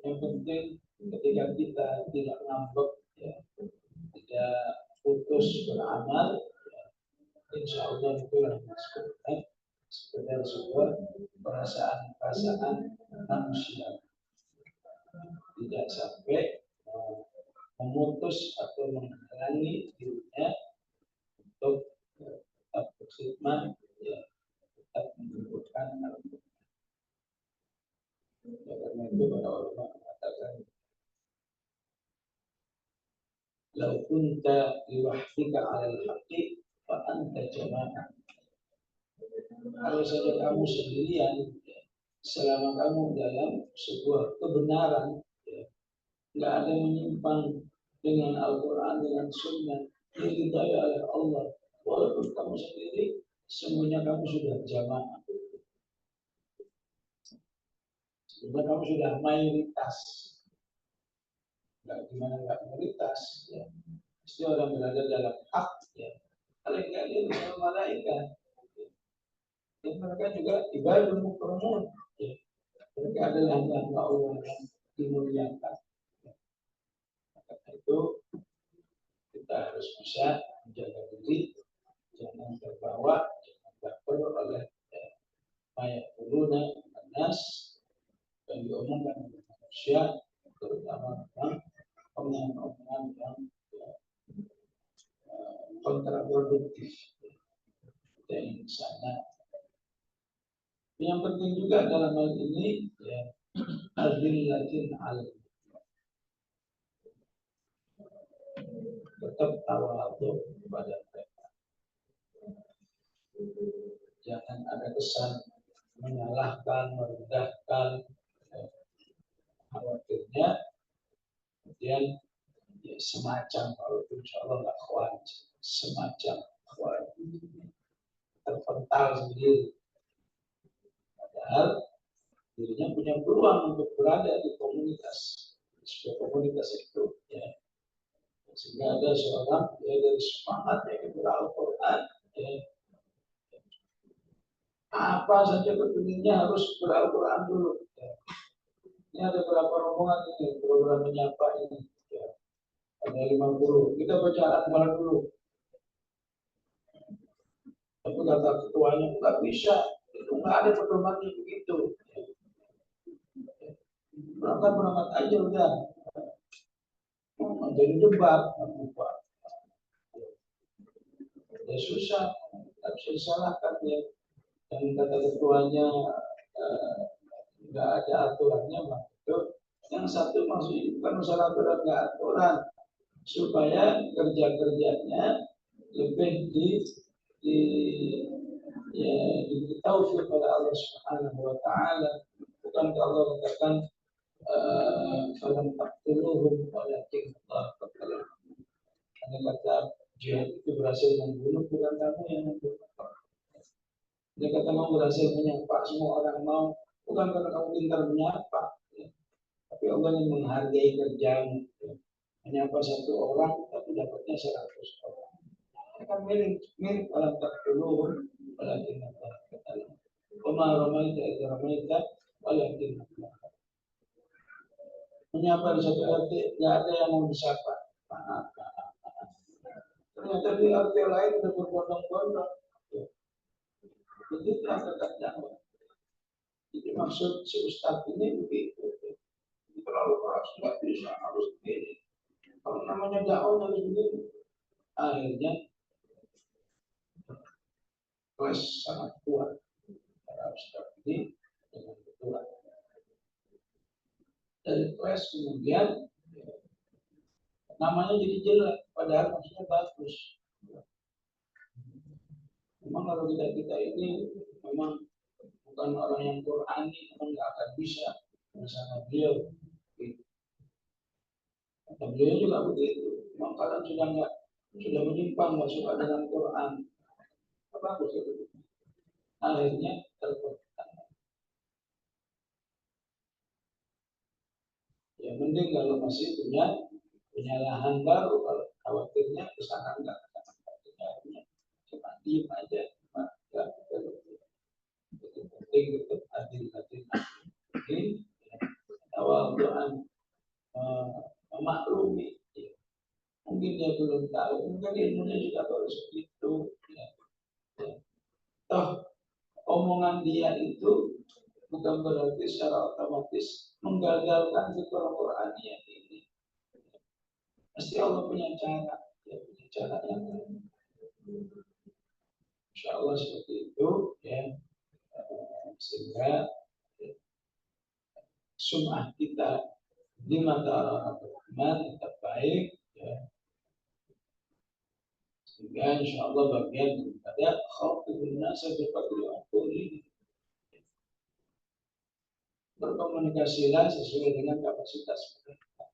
Yang penting ketika kita tidak ngambek, ya, tidak putus beramal, ya, insya Allah itu yang masuk. Sekedar sebuah perasaan manusia, tidak sampai memutus atau menghalangi dirinya untuk tetap berkhidmat, ya, tetap menyebutkan Al-Quran. Karena itu para ulama mengatakan, "Lau kunta liwahdika 'alal haqqi fa anta jama'ah." Kalau saja kamu sendirian, ya, selama kamu dalam sebuah kebenaran, ya, nggak ada yang menyimpang dengan Al-Quran, dengan Sunnah, yang didaya oleh Allah. Walaupun kamu sendiri, semuanya kamu sudah jamaah. Sebenarnya kamu sudah mayoritas. Nggak mayoritas, ya. Pasti orang berada dalam hak, ya. Paling nggak dia bersama malaikat. Dan mereka juga ibadah mukramun, ya. Mereka adalah hamba Allah yang dimuliakan. Karena itu kita harus bisa menjaga diri, jangan terbawa, jangan baper oleh mayat uluna, manas, yang diomongkan oleh manusia, terutama tentang omongan-omongan yang kontraproduktif. Kita ingin sana. Yang penting juga dalam hal ini, ya, azillatin al, tetap tawadhu kepada mereka. Jangan ada kesan menyalahkan, merendahkan, khawatirnya kemudian, ya, semacam, kalau insya Allah nggak khawatir, semacam khawatir terpental sendiri. Padahal dirinya punya peluang untuk berada di komunitas, sebuah komunitas itu, ya. Sehingga ada seorang, ya, dari semangat yang Al-Quran, ya, apa saja kepinginnya harus Al-Quran dulu, ya. Ini ada beberapa rombongan ini, program menyapa ini, ya. Ada 50, kita baca Al-Quran dulu. Tapi kata ketuanya, nggak bisa, itu nggak ada pedomannya begitu. Berangkat aja udah. Jadi debat, ya susah, tak bisa disalahkan, ya. Dan kata ketuanya nggak ada aturannya, mah itu yang satu maksudnya bukan masalah aturan nggak aturan, supaya kerja-kerjanya lebih ya, diberitahu kepada Allah Subhanahu Wa Taala. Bukan kalau katakan falam taqtuluhum walakin Allah qatalah. Karena kata jihad itu berhasil membunuh, bukan kamu yang membunuh. Dia kata kamu berhasil menyapa, semua orang mau, bukan karena kamu pintar menyapa, ya. Tapi Allah yang menghargai kerjamu, ya. Menyapa satu orang tapi dapatnya 100 orang. Ini kan mirip falam taqtuluhum walakin Allah qatalah. Wa ma ramaita idh ramaita walakin Allah. Menyapa di satu RT, nggak ada yang mau disapa. Ternyata di RT lain udah berbondong-bondong. Begitu kata dakwah. Jadi maksud si Ustadz ini begitu. Terlalu keras, nggak bisa, harus begini. Kalau namanya dakwah harus begini. Akhirnya kelas sangat kuat. Para Ustadz ini dengan ketua. Dari kelas kemudian namanya jadi jelek, padahal maksudnya bagus. Memang kalau kita ini memang bukan orang yang Qurani, memang nggak akan bisa bersama beliau. Kata beliau juga begitu. memang kadang sudah menyimpang, nggak suka dengan Quran. Apa aku sebut? Akhirnya terkotak. Ya mending kalau masih punya lahan baru, kalau khawatirnya kesana enggak cuma diem aja, enggak penting tetap hati-hati. Ini awal doa memaklumi. Mungkin dia belum tahu, mungkin ilmunya juga baru segitu. Ya. Toh omongan dia itu bukan berarti secara otomatis menggagalkan fitrah Qur'aniyah ini. Pasti Allah punya cara, ya punya cara yang lain. Insya Allah seperti itu, ya. Sehingga sum'ah kita di mata orang beriman tetap baik, ya. Sehingga insya Allah bagian daripada khaufun nasa berfadli ini. Berkomunikasilah sesuai dengan kapasitas mereka.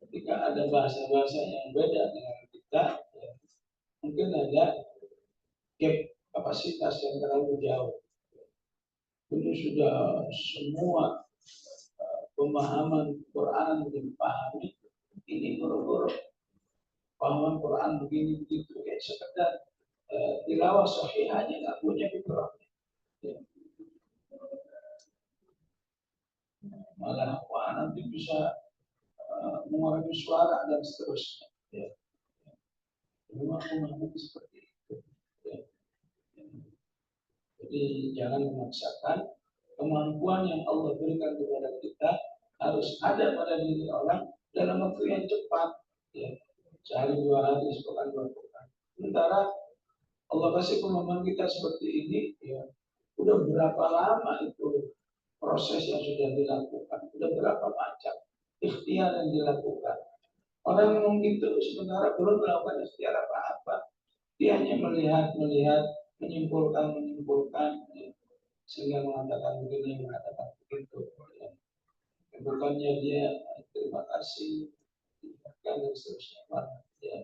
Ketika ada bahasa-bahasa yang beda dengan kita, ya, mungkin ada gap kapasitas yang terlalu jauh. Ini sudah semua pemahaman Quran dipahami, ini boro-boro pemahaman Quran begini begitu, ya sekedar tilawah sahih hanya nggak punya fitrahnya. Ya. Malah wah nanti bisa mengurangi suara dan seterusnya. Ya. Memang memahami seperti itu. Ya. Jadi jangan memaksakan kemampuan yang Allah berikan kepada kita harus ada pada diri orang dalam waktu yang cepat. Ya. Sehari 2 hari, sepekan 2 pekan. Sementara Allah kasih kemampuan kita seperti ini, ya, udah berapa lama itu proses yang sudah dilakukan, udah berapa macam ikhtiar yang dilakukan. Orang yang gitu sementara belum melakukan ikhtiar apa-apa, dia hanya melihat, menyimpulkan, ya, sehingga mengatakan begini, mengatakan begitu. Ya. Bukannya dia terima kasih, dan seterusnya. Ya.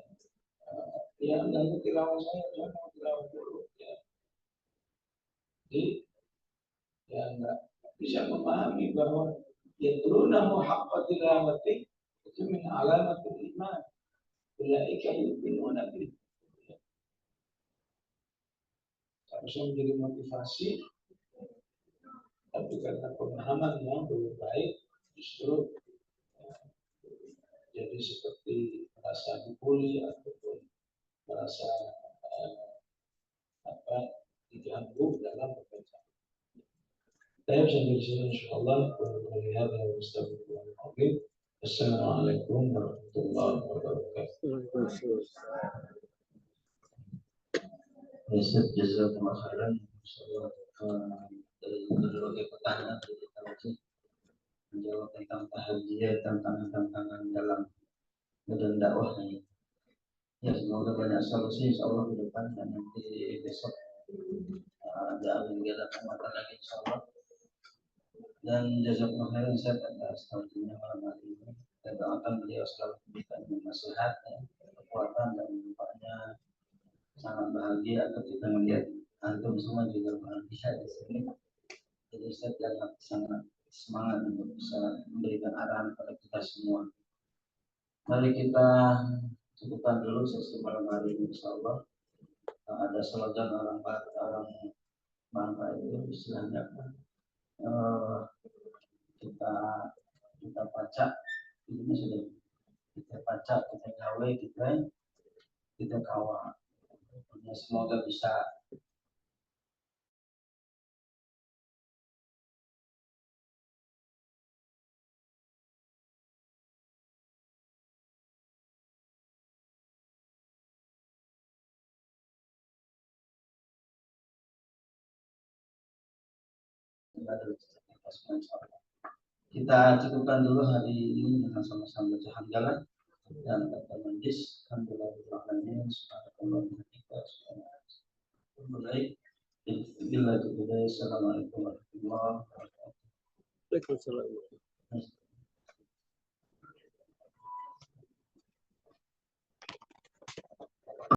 Ya, dan tilawah saya mau tilawah dulu. Ya. Jadi, ya enggak bisa memahami bahwa yatlunahu haqqa tilawati itu min alamatul iman. Ulaika yu'minuna bih. Harusnya menjadi motivasi, tapi karena pemahaman yang belum baik, justru jadi seperti merasa dibully ataupun merasa diganggu dalam bekerja. Saya sampai di sini insyaallah. Melihat yang Astagfirullahaladzim. Assalamualaikum warahmatullahi wabarakatuh. Jazakumullah khairan. Dari berbagai pertanyaan dari kita menjawab tentang tahajud, tantangan dalam medan dakwah ini. Ya, semoga banyak solusi insyaallah ke depan, dan nanti besok ada kegiatan muatan lagi insyaallah. Dan jazakumullah khairan Ustaz atas waktunya malam hari ini. Kita doakan beliau selalu diberikan nasihat, kekuatan dan manfaatnya. Sangat bahagia ketika melihat antum semua juga bahagia di sini. Jadi Ustaz sangat semangat untuk bisa memberikan arahan kepada kita semua. Mari kita cukupkan dulu sesi malam hari ini insyaallah. Ada slogan orang Bangka itu istilahnya kita baca ini sudah kita baca, kita gawe, kita kawal. Semoga bisa kita cukupkan dulu hari ini dengan sama-sama baca hamdalah dan kata majlis. Alhamdulillahirrahmanirrahim. Subhanallah kita semua baik. Assalamualaikum warahmatullahi wabarakatuh. Waalaikumsalam.